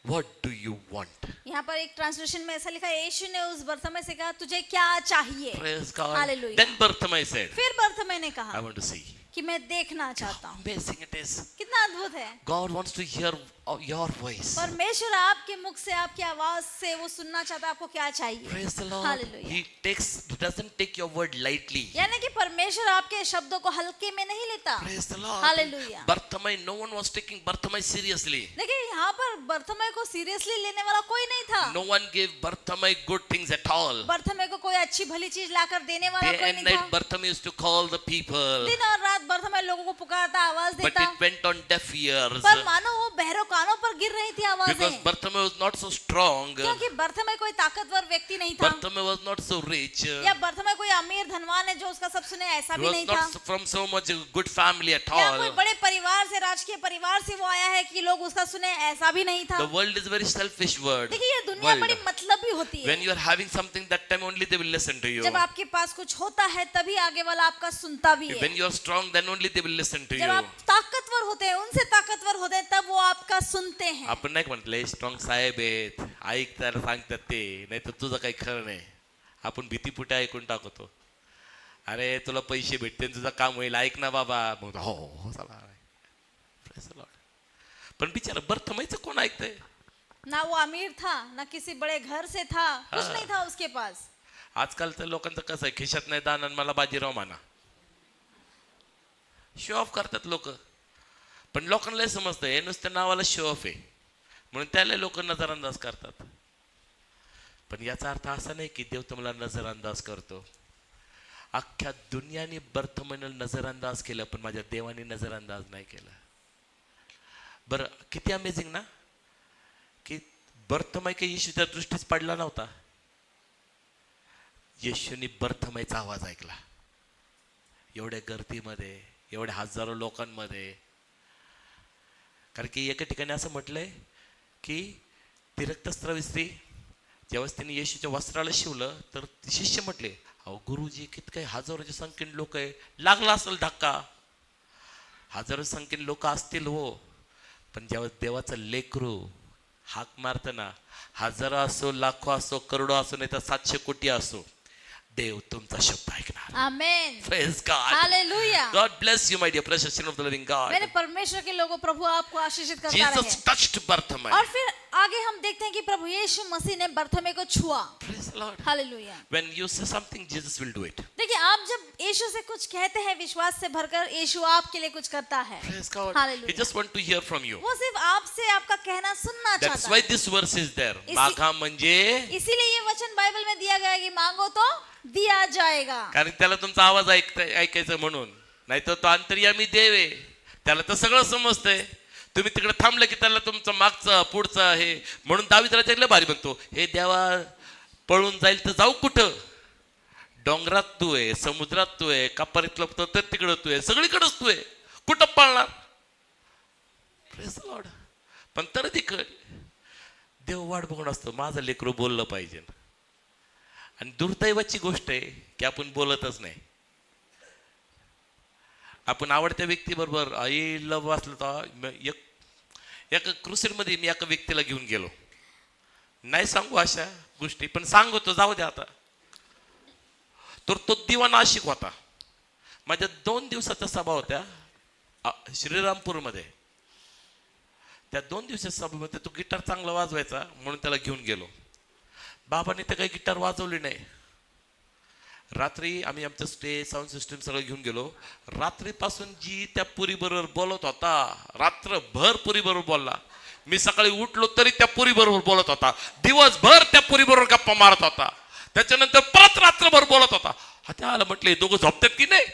what do you want? यहाँ पर एक ट्रांसलेशन में ऐसा लिखा है, यीशु ने उस बरतमै से कहा, तुझे क्या चाहिए? Praise God. Hallelujah. Then Bartimaeus said, फिर बरतमै ने I कहा want to see. कि मैं देखना चाहता हूँ. Amazing it is. कितना अद्भुत है. God wants to hear your voice. परमेश्वर आपके मुख से, आपकी आवाज से वो सुनना चाहता है आपको क्या चाहिए. Praise the Lord. Hallelujah. He doesn't take your word lightly. यानी कि परमेश्वर आपके शब्दों को हल्के में नहीं लेता. Praise the Lord. Hallelujah. Bartimaeus, no one was taking Bartimaeus seriously. देखिए, यहाँ पर बरतमै को सीरियसली लेने वाला कोई नहीं था. No one gave Bartimaeus good things at all. बरतमै को कोई अच्छी भली चीज लाकर देने वाला Day कोई and नहीं night था. Bartimaeus used to call the people. दिन और रात बरतमै लोगों को पुकारता, आवाज But देता. it went on deaf ears. पर मानो वो बहरों कानों पर गिर रही थी because आवाजें, Bartimaeus was not so strong. क्योंकि बर्थमे कोई ताकतवर व्यक्ति नहीं था, Bartimaeus was not so rich. या बर्थमे कोई अमीर धनवान है जो उसका सब सुने, ऐसा He भी was नहीं था, not from so much good family at या कोई all. बड़े परिवार से, राजकीय परिवार से वो आया है कि लोग उसका सुने, ऐसा भी नहीं था। The world is very selfish word. देखिए ये दुनिया World. बड़ी मतलबी होती है। When you are having something, that time only they will listen to you. जब आपके पास कुछ होता है तभी आगे वाला आपका सुनता भी है। When you are strong, then only they will listen to जब you. आप ताकतवर होते हैं, उनसे ताकतवर होते हैं, तब वो आपका सुनते हैं। आपण नाही म्हटलंय स्ट्रॉंग साहेब आहेत, ऐक त्याला सांगतात ते, नाही तर तुझं काही खरं नाही. आपण भीतीपुटे ऐकून टाकतो. अरे तुला पैसे भेटते, तुझं काम होईल, ऐक ना बाबा. मग हो हो चला. Praise the Lord. पण बिचारा बर्थमाईचं कोण ऐकतंय? ना वो अमीर था, ना किसी बड़े घर से था, कुछ नहीं था उसके पास। आजकाल तर लोकांचं कसं आहे, खिशात नाही दान आणि मला बाजीराव म्हणा. शो ऑफ करतात लोक, पण लोकांना समजतं हे नुसतं नावाला शो ऑफ आहे म्हणून त्याला लोक नजरअंदाज करतात. पण याचा अर्थ असा नाही की देव तुम्हाला नजरअंदाज करतो. अख्ख्या दुनियाने बर्थमन नजरअंदाज केलं, पण माझ्या देवाने नजरअंदाज नाही केला. बरं किती अमेझिंग ना, की बर्थमय काही येशूच्या दृष्टीच पडला नव्हता. येशूने बर्थमयचा आवाज ऐकला. एवढ्या गर्दीमध्ये, एवढ्या हजारो लोकांमध्ये. कारण की एका ठिकाणी असं म्हटलंय की ती रक्तस्रावी स्त्री ज्यावेळेस तिने येशूच्या वस्त्राला शिवलं, तर शिष्य म्हटले, अहो गुरुजी किती काही हजारोच्या संख्येने लोक आहे, लागला असेल धक्का. हजारो संख्येने लोक असतील हो, पण ज्यावेळेस देवाचं लेकरू हाक मारताना, हजारो असो, लाखो असो, करोडो असो, नाही तर 700 कोटी असो, देव तुमचा शब्द ऐकणार. आमेन। Praise God. Hallelujah. God bless you, my dear precious children of the living God. मेरे परमेश्वर के लोगों, प्रभु आपको आशीषित करता Jesus रहे। touched Bartimaeus. और फिर आगे हम देखते हैं कि प्रभु यीशु मसीह ने बर्थमे को छुआ। Praise the Lord. Hallelujah. When you say something, Jesus will do it. देखिए आप जब यीशु से कुछ कहते हैं, विश्वास से भरकर, यीशु आपके लिए कुछ करता है। Praise God. Hallelujah. He just want to hear from you. वो सिर्फ आपसे आपका कहना सुनना That's चाहता why है। this verse is there. इसी- मागा म्हणजे, इसीलिए ये वचन बाइबल में दिया गया है कि मांगो तो दिया जाएगा। कारण त्याला तुमचा आवाज ऐकायचा म्हणून. नाही तर तो अंतर्यामी देव आहे, त्याला तर सगळं समजतंय. तुम्ही तिकडे थांबलं की त्याला तुमचं मागचं पुढचं हे म्हणून दावीद राजाला भारी म्हणतो, हे देवा पळून जाईल तर जाऊ कुठं? डोंगरात तू आहे, समुद्रात तू आहे, कपारीत लपतो तर तिकडं तू आहे, सगळीकडेच तू आहे, कुठं पळणार? Praise the Lord. पण तर तिकड देव वाट बघून असतो, माझं लेकरू बोललं पाहिजे. आणि दुर्दैवाची गोष्ट आहे की आपण बोलतच नाही. आपण आवडत्या व्यक्तीबरोबर आई लव वाचलं तर एका क्रुसेडमध्ये मी एका व्यक्तीला घेऊन गेलो. नाही सांगू अशा गोष्टी, पण सांगतो, जाऊ दे आता. तर तो दिवाना आशिक होता. माझ्या 2 दिवसाच्या सभा होत्या श्रीरामपूरमध्ये. त्या 2 दिवसाच्या सभेमध्ये तो गिटार चांगला वाजवायचा म्हणून त्याला घेऊन गेलो. बाबाने तर काही गिटार वाजवली नाही. रात्री आम्ही आमचं स्टेज साऊंड सिस्टम सगळं घेऊन गेलो. रात्रीपासून जी त्या पुरीबरोबर बोलत होता, रात्रभर पुरीबरोबर बोलला. मी सकाळी उठलो तरी त्या पुरीबरोबर बोलत होता. दिवसभर त्या पुरीबरोबर गप्पा मारत होता. त्याच्यानंतर परत रात्रभर बोलत होता. त्याला म्हटले, दोघं झोपतात की नाही?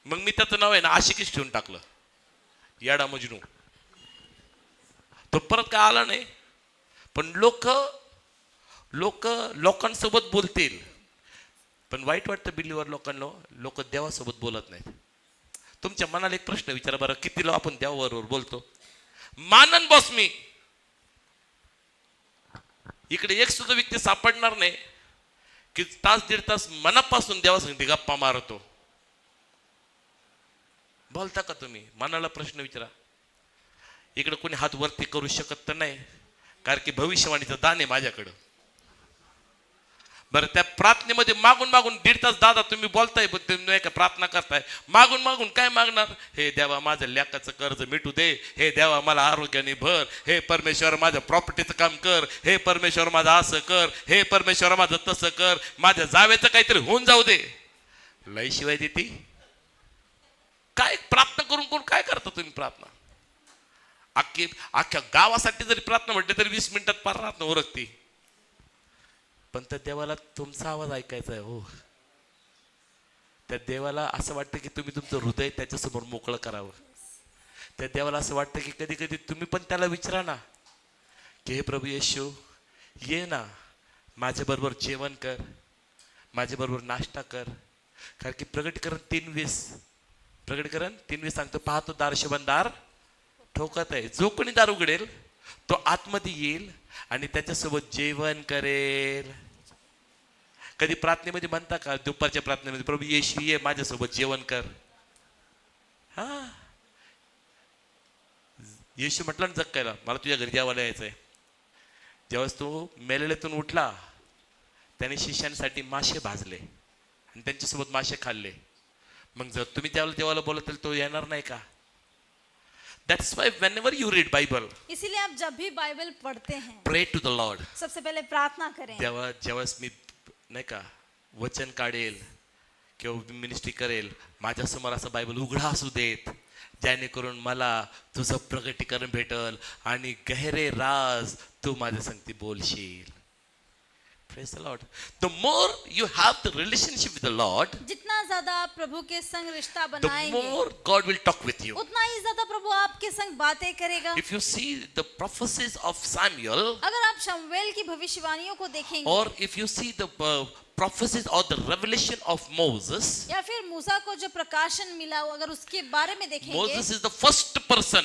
मग मी त्याचं नाव आहे ना आशिकीच ठेवून टाकलं, याडा मजनू. तो परत काय आला नाही. पण लोकांसोबत बोलतील, पण वाईट वाटतं बिलीवर लोकांना, लोक देवासोबत बोलत नाहीत. तुमच्या मनाला एक प्रश्न विचारा बरं, किती लोक आपण देवाबरोबर बोलतो? मानन बॉस मी इकडे एक सुद्धा व्यक्ती सापडणार नाही की 1-1.5 तास मनापासून देवासंगती गप्पा मारतो. बोलता का तुम्ही? मनाला प्रश्न विचारा. इकडे कोणी हात वरती करू शकत तर नाही, कारण की भविष्यवाणीचं दान आहे माझ्याकडं. बरं त्या प्रार्थनेमध्ये मागून 1.5 तास दादा तुम्ही बोलताय, पण तुम्ही नाही का प्रार्थना करताय, मागून काय मागणार? हे देवा माझं लेकाचं कर्ज मिटू दे, हे देवा मला आरोग्याने भर, हे परमेश्वर माझ्या प्रॉपर्टीचं काम कर, हे परमेश्वर माझं असं कर, हे परमेश्वर माझं तसं कर, माझ्या जावेचं काहीतरी होऊन जाऊ दे. लय शिवाय देती. काय प्रार्थना करून कोण काय करता तुम्ही? प्रार्थना अख्ख्या गावासाठी जरी प्रार्थना म्हटली तरी 20 मिनिटात पार प्रार्थना ओरखती. पण त्या देवाला तुमचा आवाज ऐकायचा आहे हो. त्या देवाला असं वाटतं की तुम्ही तुमचं हृदय त्याच्यासमोर मोकळं करावं. त्या देवाला असं वाटतं की कधी कधी तुम्ही पण त्याला विचारा ना की हे प्रभू येशू ये ना माझ्याबरोबर जेवण कर, माझ्याबरोबर नाश्ता कर. कारण की प्रगटीकरण 3:20 सांगतो, पाहतो दार दार ठोकत आहे, जो कोणी दार उघडेल तो आतमध्ये येईल आणि त्याच्यासोबत जेवण करेल. कधी प्रार्थनेमध्ये म्हणता का, दुपारच्या प्रार्थनेमध्ये, प्रभू येशू ये माझ्यासोबत जेवण कर? हा, येशू म्हटलं ना जक्कायला, मला तुझ्या घरी जेवायला यायचंय. ज्यावेळेस तो मेलेल्यातून उठला, त्याने शिष्यांसाठी मासे भाजले आणि त्यांच्यासोबत मासे खाल्ले. मग जर तुम्ही त्यावेळेला जेवायला बोलत तो येणार नाही का? That's why whenever you read Bible, इसीलिए आप जब भी बाइबल पढ़ते हैं, pray to the Lord. सबसे पहले प्रार्थना करें. ज्यावेळेस मी नाही का वचन काढेल किंवा मिनिस्ट्री करेल, माझ्यासमोर असं बायबल उघडा असू देत, जेणेकरून मला तुझं प्रगटीकरण भेटल आणि गहरे राज तू माझ्या संगती बोलशील. Praise the Lord. The more you have the relationship with the Lord, जितना ज्यादा आप प्रभु के संग रिश्ता the बनाएंगे, more God will talk with you. उतना ही ज्यादा प्रभु आपके संग बातें करेगा. If you see the prophecies of Samuel, अगर आप शमूएल की भविष्यवाणियों को देखेंगे, or if you see the prophecies or the revelation of Moses, या फिर मूसा को जो प्रकाशन मिला, अगर उसके बारे में देखेंगे, Moses is the first person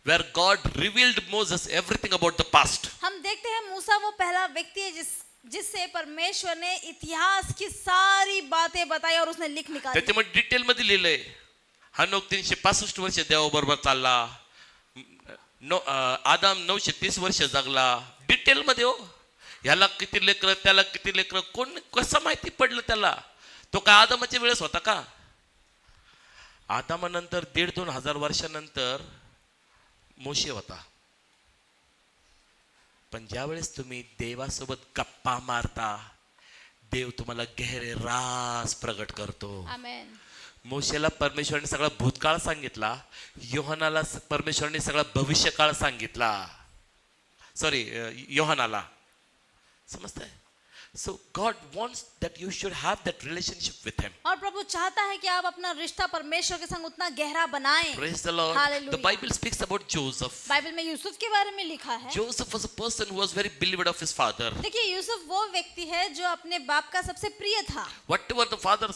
where God revealed Moses everything about the past. हम देखते हैं मूसा वो पहला व्यक्ति है जिससे परमेश्वर ने इतिहास की सारी बातें बताई और उसने लिख निकाली. त्याच्यामध्ये डिटेल मध्ये लिहिलंय, हनोक 365 वर्ष देवाबरोबर चालला, आदाम 930 वर्ष जगला. डिटेल मध्ये हो, ह्याला किती लेकरं, त्याला किती लेकरं, कोण कसं माहिती पडलं त्याला? तो काय आदामाच्या वेळेस होता का? आदामानंतर 1,500-2,000 वर्षानंतर मोशे होता. पण ज्या वेळेस तुम्ही देवासोबत गप्पा मारता, देव तुम्हाला गहरे राज प्रगट करतो. आमेन. मोशेला परमेश्वराने सगळा भूतकाळ सांगितला, योहानाला परमेश्वराने सगळा भविष्यकाळ सांगितला. योहानाला. समजताय? So God wants that you should have that relationship with him. और प्रभु चाहता है कि आप अपना रिश्ता परमेश्वर के संग उतना गहरा बनाएं. Praise the Lord. Hallelujah. The Bible speaks about Joseph. Bible में यूसुफ के बारे में लिखा है. Joseph was a person who was very beloved of his father. देखिए यूसुफ वो व्यक्ति है जो अपने बाप का सबसे प्रिय था. Whatever the father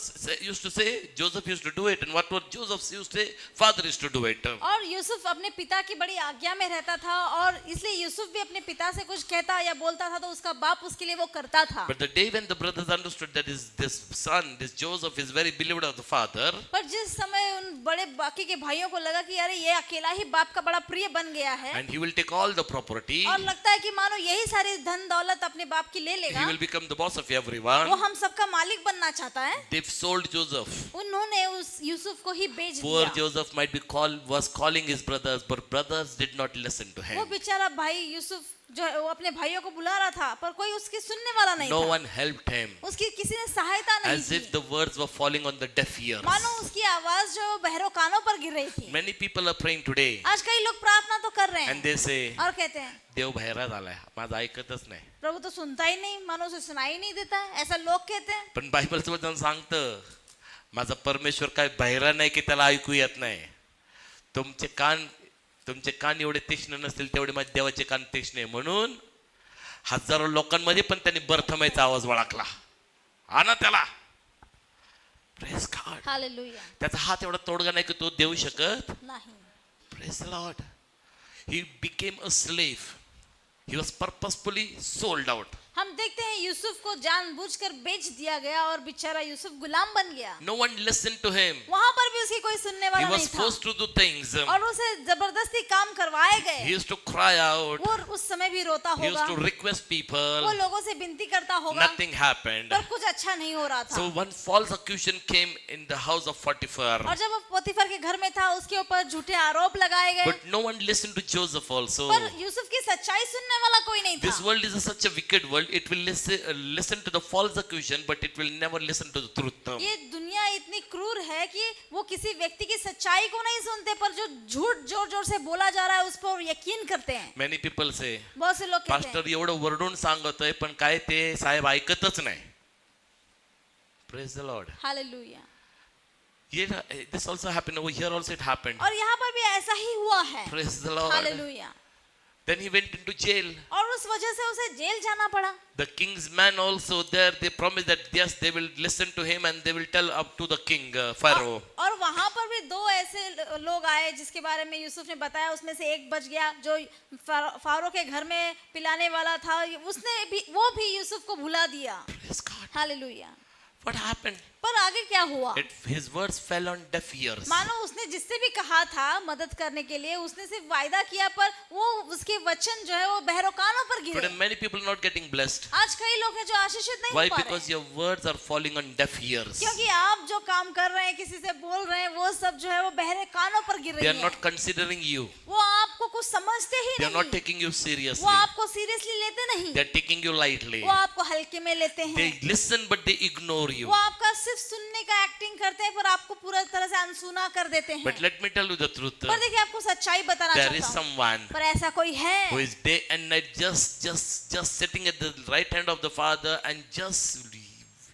used to say, Joseph used to do it, and whatever Joseph used to say, father used to do it. और यूसुफ अपने पिता की बड़ी आज्ञा में रहता था, और इसलिए यूसुफ भी अपने पिता से कुछ कहता या बोलता था तो उसका बाप उसके लिए वो करता था. But the day when the brothers understood that this son, this Joseph, is very beloved of the father, पर जिस समय उन बड़े बाकी के भाइयों को लगा कि यार ये अकेला ही बाप का बड़ा प्रिय बन गया है, and he will take all the property, और लगता है कि मानो यही सारी धन दौलत अपने बाप की ले he लेगा, will become the boss of वो everyone. हम सबका मालिक बनना चाहता है. They've sold Joseph. उन्होंने उस यूसुफ को ही बेच Poor Diya. Joseph was calling his brothers, but brothers did not listen to वो him. बेचारा भाई यूसुफ जो है वो अपने भाइयों को बुला रहा था, पर कोई उसकी सुनने वाला नहीं No था. one helped him, उसकी किसी ने सहायता नहीं as if की. the words were falling on the deaf ears. मानो उसकी आवाज जो बहरों कानों पर गिर रही थी. Many people are praying today, आज कई लोग प्रार्थना तो कर रहे and हैं they say, और कहते हैं देव बहिरा झालाय, माझं ऐकतच नाही. प्रभु तो सुनता ही नहीं, मानो उसे सुनाई नहीं देता है, ऐसा लोग कहते हैं. पण बायबलचं वचन सांगतं, माझा परमेश्वर काय बहिरा नाही की त्याला ऐकू येत नाही. तुमचे कान एवढे तीक्ष्ण नसतील तेवढे माझ्या देवाचे कान तीक्ष्ण आहे. म्हणून हजारो लोकांमध्ये पण त्यांनी बर्थमाईचा आवाज ओळखला. आणा त्याला. Praise God. हालेलुया. त्याचा हात एवढा तोडगा नाही की तो देऊ शकत नहीं. Praise the Lord. He became a slave. He was purposefully sold out. हम देखते हैं यूसुफ को जानबूझकर बेच दिया गया और बेचारा यूसुफ गुलाम बन गया. No one listened to him. वहां पर भी उसकी कोई सुनने He वाला was नहीं था, forced to do things. और उसे जबरदस्ती काम करवाए He गए. used to cry out. वो उस समय भी रोता He used होगा, to request वो people. लोगों से विनती करता होगा, Nothing happened. पर कुछ अच्छा नहीं हो रहा So था. one false accusation came in the house of Potiphar. और जब वो पोतीफर के घर में था, उसके ऊपर झूठे आरोप लगाए गए, But no one listened to Joseph also. पर यूसुफ की सच्चाई सुनने वाला कोई नहीं This था. world is such a wicked world. It will listen to the false accusation, but it will never listen to the truth. ये दुनिया इतनी क्रूर है कि वो किसी व्यक्ति की सच्चाई को नहीं सुनते, पर जो झूठ जोर जोर से बोला जा रहा है उस पर यकीन करते हैं. Many people say, बहुत से लोग कहते पास्टर हैं एवढं वरडून सांगतोय पण काय ते साहेब ऐकतच नाही. Praise the Lord. Hallelujah. This also happened over here. Also it happened. और यहाँ पर भी ऐसा ही हुआ है. Praise the Lord. Hallelujah. Then he went into jail. और उस वजह से उसे जेल जाना पड़ा. The king's man also there. They promised that yes, they will listen to him and they will tell up to the king Pharaoh. और वहां पर भी दो ऐसे लोग आए जिसके बारे में यूसुफ ने बताया. उसमें से एक बच गया जो फारो के घर में पिलाने वाला था. वो भी यूसुफ को भुला दिया. Praise God. Hallelujah. What happened? पर आगे क्या हुआ? His words fell on deaf ears. मानो उसने जिससे भी कहा था मदद करने के लिए उसने सिर्फ वायदा किया पर वो उसके वचन जो है वो बहरों कानों पर गिरे. Today many people are not getting blessed. आज कई लोग हैं जो आशीषित नहीं Why? हो पा रहे Because हैं. your words are falling on deaf ears. क्योंकि आप जो काम कर रहे हैं किसी से बोल रहे हैं वो सब जो है वो बहरे कानों पर गिर They रही are है. not considering you. वो आपको कुछ समझते ही They are not नहीं. taking you seriously. वो आपको सीरियसली लेते नहीं. They are taking you lightly. वो आपको हल्के में लेते हैं. They listen but they ignore you. वो आपका सिर्फ सुनने का एक्टिंग करते हैं पर आपको पूरा तरह से अनसुना कर देते हैं. But let me tell you the truth. पर देखिए आपको सच्चाई बताना There is चाहता हूँ. someone पर ऐसा कोई है who is day and night just sitting at the right hand of the Father and just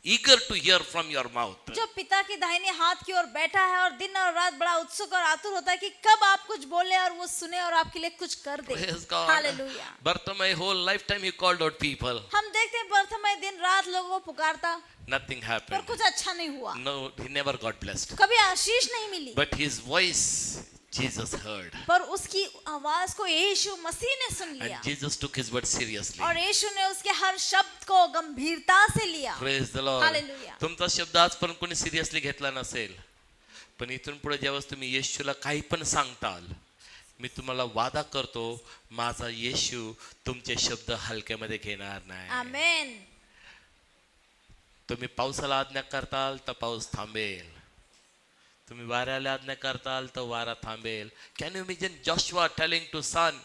eager to hear from your mouth. जो पिता की दाहिने हाथ की ओर बैठा है और दिन और रात बड़ा उत्सुक और आतुर होता है कि कब आप कुछ बोले और वो सुने और आपके लिए कुछ कर दे. Praise God. Hallelujah. Bartimaeus whole lifetime he called out people. हम देखते हैं बर्थमय दिन रात लोगों को पुकारता Nothing पर happened. कुछ अच्छा नहीं हुआ. No, he never got blessed. कभी आशीष नहीं मिली. But his voice Jesus heard. पर उसकी आवाज को यीशु मसीह ने सुन लिया And Jesus took his word seriously. और यीशु ने उसके हर शब्द को गंभीरता से लिया. Praise the Lord. Hallelujah. तुमचा शब्द आजपर्यंत कोणी सिरियसली घेतला नसेल पण इथून पुढे ज्यावेळेस तुम्ही येशूला काही पण सांगताल मी तुम्हाला वादा करतो माझा येशू तुमचे शब्द हलक्यामध्ये घेणार नाही. आमेन. तुम्ही पावसाला आज्ञा करताल तर पाऊस थांबेल. तुम्ही वाऱ्याला आज्ञा करताल तर वारा थांबेल. Can you imagine Joshua telling to sun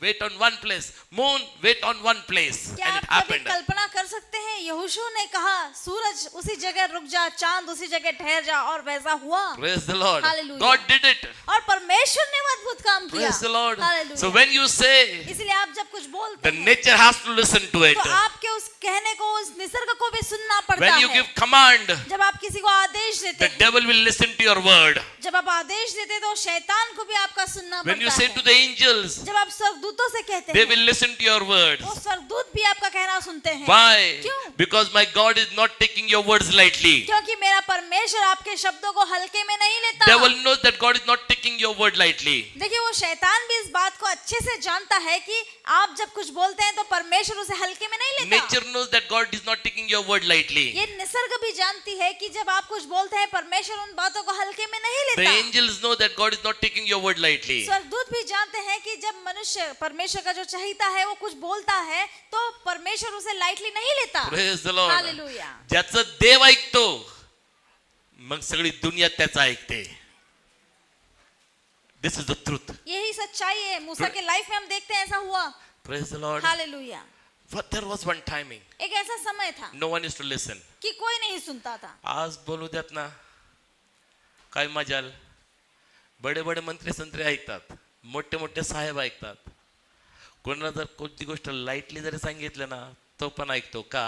wait on one place, moon wait on one place, क्या and आप it कभी happened. कल्पना कर सकते हैं यहोशू ने कहा सूरज उसी जगह रुक जा, चांद उसी जगह ठहर जा और वैसा हुआ. Praise the Lord. Hallelujah. God did it. और परमेश्वर ने वो अद्भुत काम KIA. Praise the Lord. Hallelujah. So when you say, इसलिए आप जब कुछ बोलते the हैं nature has to listen to it. तो आपके उस कहने को उस निसर्ग को भी सुनना पड़ता When you है. give command, जब आप किसी को आदेश देते the हैं, devil will listen to your word. जब आप आदेश देते हैं तो शैतान को भी आपका सुनना When you पड़ता say है. to the angels, जब आप स्वर्गदूतों से कहते they हैं will listen to your words. वो स्वर्गदूत भी आपका कहना सुनते हैं. Why? क्यों? Because my God is not taking your words lightly. क्योंकि मेरा परमेश्वर आपके शब्दों को हल्के में नहीं लेता. Devil knows that God is not taking your word lightly. देखिए वो शैतान भी इस बात को अच्छे से जानता है कि आप जब कुछ बोलते हैं तो परमेश्वर उसे हल्के में नहीं लेता. Nature knows that God is not taking your word lightly. ये निसर्ग भी जानती है कि जब आप कुछ बोलते हैं परमेश्वर उन बातों को हल्के में नहीं The लेता. angels know that God is not taking your word lightly. स्वर्गदूत भी जानते हैं कि जब मनुष्य परमेश्वर का जो चाहता है वो कुछ बोलता है तो परमेश्वर उसे लाइटली नहीं लेता. Praise the Lord. हालेलुया. ज्याचं देव ऐकतो मग सगळी दुनिया त्याचं ऐकते. This is the truth. यही सच्चाई है. मूसा के लाइफ में हम देखते हैं ऐसा हुआ. Praise the Lord. Hallelujah. But there was one timing. एक ऐसा समय था No one used to listen. कि कोई नहीं सुनता था. आज बोलू द्यात ना काय मजाल. बडे बडे मंत्री संत्री ऐकतात. मोठे मोठे साहेब ऐकतात. कोणाला जर कोणती गोष्ट लाईटली जरी सांगितलं ना तो पण ऐकतो का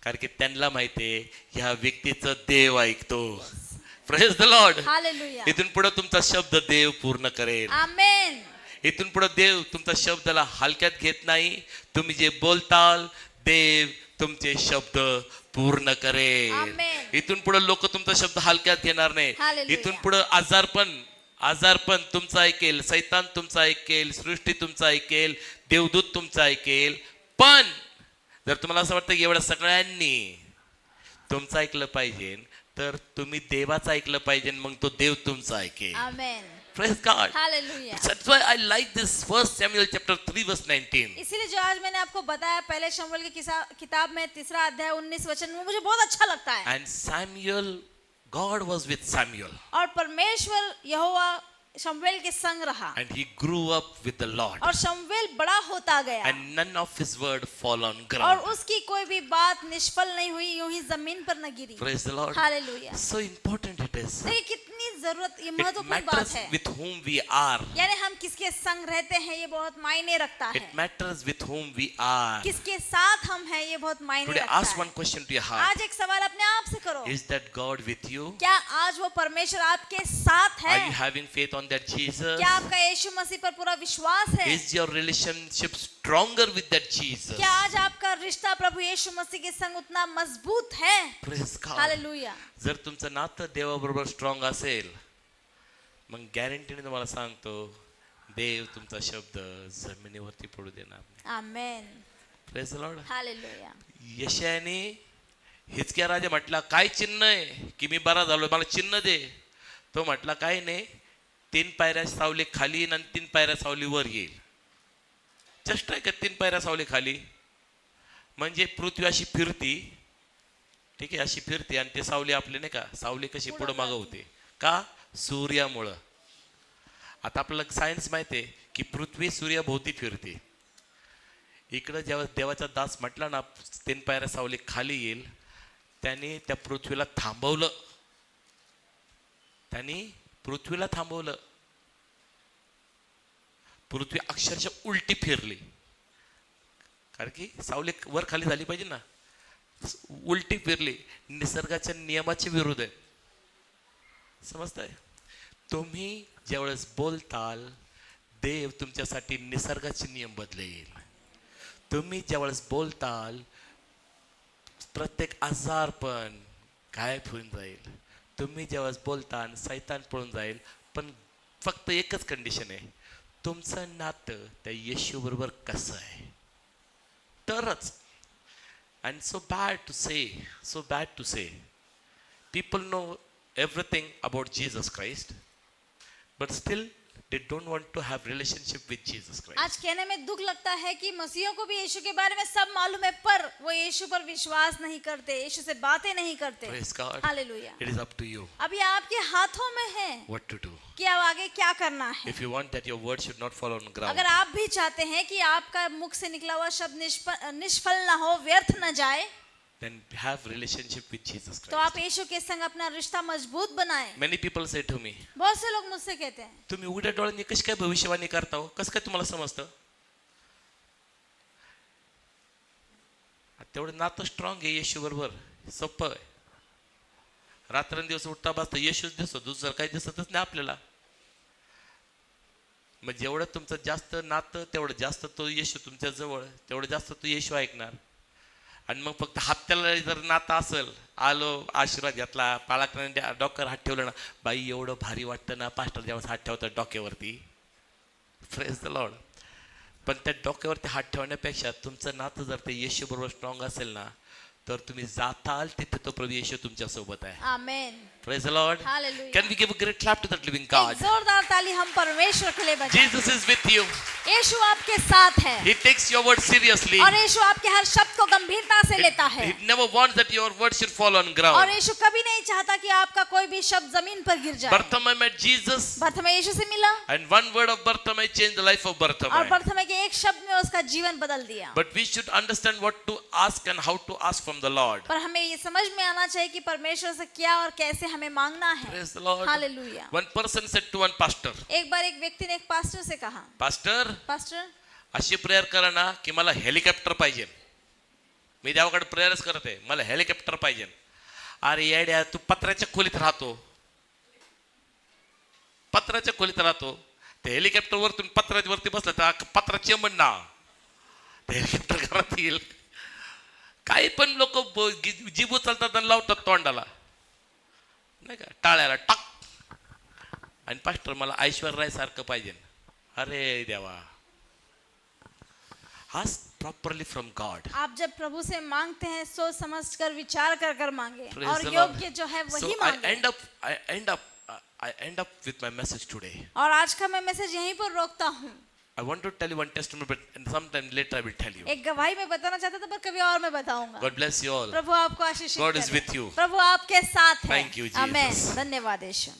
कारण की त्यांना माहितीये ह्या व्यक्तीचं देव ऐकतो. Praise the Lord. हालेलुया. इथून पुढे तुमचा शब्द देव पूर्ण करेल. आमेन. इथून पुढे देव तुमचा शब्दाला हलक्यात घेत नाही. तुम्ही जे बोलताल देव तुमचे शब्द पूर्ण करेल. आमेन. इथून पुढे लोक तुमचा शब्द हलक्यात घेणार नाही. हालेलुया. इथून पुढे आजारपण तुमचं ऐकेल. सैतान तुमचं ऐकेल. सृष्टी तुमचं ऐकेल. देवदूत तुमचं ऐकेल. पण जर तुम्हाला असं वाटतं एवढ्या सगळ्यांनी तुमचं ऐकलं पाहिजे तर तुम्ही देवाचं ऐकलं पाहिजे मग तो देव तुमचं ऐकेल. आमेन. Praise God. Hallelujah. That's why I like this 1 Samuel chapter 3 verse 19. इसीलिए जो आज मैंने आपको बताया पहले शमूएल की किताब में 3 अध्याय 19 वचन में मुझे बहुत अच्छा लगता है. And Samuel, God was with Samuel. और परमेश्वर यहोवा शमूएल के संग रहा. And he grew up with the Lord. और शमूएल बड़ा होता गया. And none of his word fall on और ground. उसकी कोई भी बात निष्फल नहीं हुई यूं ही जमीन पर न गिरी. Praise the Lord. Hallelujah. So important it is. देखिए कितनी जरूरत, ये It महत्वपूर्ण बात matters है। with whom we are. यानी हम किसके संग रहते हैं ये बहुत मायने रखता है। It matters with whom we are. किसके साथ हम हैं ये बहुत मायने Today, रखता ask है। one question to your heart. आज एक सवाल अपने आप से करो, Is that God with you? क्या आज वो परमेश्वर आपके साथ Are you है? having faith on that Jesus? क्या आपका यीशु मसीह पर पूरा विश्वास है? Is your relationship stronger with that Jesus? क्या आज आपका रिश्ता प्रभु यीशु मसीह के संग उतना मजबूत है? Praise God. हालेलुया। जर तुमचं नातं देवाबरोबर स्ट्रॉंग असेल, मग गॅरंटीने तुम्हाला सांगतो, देव तुमचा शब्द जमिनीवरती पडू देणार नाही. आमेन। Praise the Lord. हालेलुया। यशायाने हिजकिया राजा म्हटला, काय चिन्ह आहे की मी बरा झालो, मला चिन्ह दे. तो म्हटला, काय नाही, 3 पायऱ्या सावली खाली येईल आणि 3 पायऱ्या सावली वर येईल. जस्ट आहे का 3 पायऱ्या सावली खाली, म्हणजे पृथ्वी अशी फिरती, ठीक आहे, अशी फिरते आणि ते सावली आपले नाही का, सावली कशी पुढं मागं होते का, सूर्यामुळं. आता आपल्याला सायन्स माहिती आहे की पृथ्वी सूर्याभोवती फिरते. इकडं जेव्हा देवाचा दास म्हटला ना 3 पायऱ्या सावली खाली येईल, त्यांनी त्या पृथ्वीला थांबवलं. त्यांनी पृथ्वीला थांबवलं. पृथ्वी अक्षरशः उलटी फिरली, कारण की सावली वर खाली झाली पाहिजे ना, उलटी फिरली. निसर्गाच्या नियमाच्या विरुद्ध आहे. समजताय? तुम्ही ज्यावेळेस बोलताल, देव तुमच्यासाठी निसर्गाचे नियम बदलेल. तुम्ही ज्यावेळेस बोलताल, प्रत्येक आजारपण गायब होऊन जाईल. तुम्ही ज्यावेळेस बोलताल, सैतान पळून जाईल. पण फक्त एकच कंडिशन आहे, तुमचं नातं त्या येशू बरोबर कसं आहे तरच. And so bad to say, people know everything about Jesus Christ, but still they don't want to have relationship with Jesus Christ. आज कहने में दुख लगता है कि मसीहों को भी यीशु के बारे में सब मालूम है, पर वो यीशु पर विश्वास नहीं करते, यीशु से बातें नहीं करते। Praise God. Hallelujah. It is up to you अभी आपके हाथों में है what to do. कि अब आगे क्या करना है। If you want that your word should not fall on ground, अगर आप भी चाहते हैं कि आपका मुख से निकला हुआ शब्द निष्फल ना हो, व्यर्थ ना जाए, then have relationship with Jesus तो आप Christ. यीशु के संग अपना रिश्ता मजबूत बनाएं। Many people say to me, बहुत से लोग मुझसे कहते हैं, तुम्ही उघड्या डोळ्यांनी कशी काय भविष्यवाणी करता हो, कसं काय तुम्हाला समजतं? तेवढं नातं स्ट्रॉंग आहे येशू बरोबर, सोपं आहे. रात्रंदिवस उठता बसता येशूच दिसतो, दुसरं काही दिसतच नाही आपल्याला. मग जेवढं तुमचं जास्त नातं, तेवढं जास्त तो येशू तुमच्या जवळ, तेवढं जास्त तो येशू ऐकणार. आणि मग फक्त हप्त्याला जर नातं असेल, आलो आशीर्वाद घेतला, पाळाकडे डोक्यावर हात ठेवलं ना, बाई एवढं भारी वाटतं ना, पास्टर जेव्हा हात ठेवतात डोक्यावरती, प्रेज द लॉर्ड. पण त्या डोक्यावरती हात ठेवण्यापेक्षा तुमचं नातं जर ते येशू बरोबर स्ट्रॉंग असेल ना, तर तुम्ही जाताल तिथे तो प्रभू येशू तुमच्या सोबत आहे. आमेन। Praise the Lord. Hallelujah. Can we give a great clap to that living एक God? जोरदार ताली हम परमेश्वर के लिए बजाएं। Jesus is with you. यीशु आपके साथ है He takes your word seriously. और यीशु आपके हर शब्द को गंभीरता से लेता है, He never wants that your word should fall on और ground. यीशु कभी नहीं चाहता कि आपका कोई भी शब्द जमीन पर गिर जाए। Bartimaeus met Jesus, बर्थमे यीशु से मिला and one word of Bartimaeus changed the life of और Bartimaeus. बर्थमे के एक शब्द में उसका जीवन बदल दिया। But we should understand what to ask and how to ask from the Lord. पर हमें ये समझ में आना चाहिए कि परमेश्वर से क्या और कैसे हमें मांगना है। Praise the Lord. Hallelujah. One person said to one pastor, एक बार एक व्यक्ति ने एक पास्टर से कहा, Pastor, पास्टर अशी प्रेयर करा ना की मला हेलिकॉप्टर पाहिजे. मी देवाकडे प्रेयरच करत आहे, मला हेलिकॉप्टर पाहिजे. अरे येड्या, तू पत्र्याच्या खोलीत राहतो, पत्र्याच्या खोलीत राहतो, ते हेलिकॉप्टर वरतून पत्र्याच्या वरती बसलं तर पत्रा चेंबण ना, ते हेलिकॉप्टर घरात येईल. काही पण लोक जीभ उचलतात आणि लावतात तोंडाला, नाही का, टाळ्याला टाक. आणि पास्टर मला ऐश्वर्या राय सारखं पाहिजे. अरे देवा, ask properly from God. आप जब प्रभु से मांगते हैं सोच समझकर विचार कर कर मांगे, Praise और the योग्य Lord. जो है So वही I मांगे। end up with my message today. और आज का मैं मैसेज यहीं पर रोकता हूँ। I want to tell you one testimony, but sometime later I will tell you. एक गवाही मैं बताना चाहता था, पर कभी और मैं बताऊंगा। God bless you all. प्रभु आपको आशीषित God is करे। with you. प्रभु आपके साथ है। Thank you, Jesus. आमेन। धन्यवाद यीशु।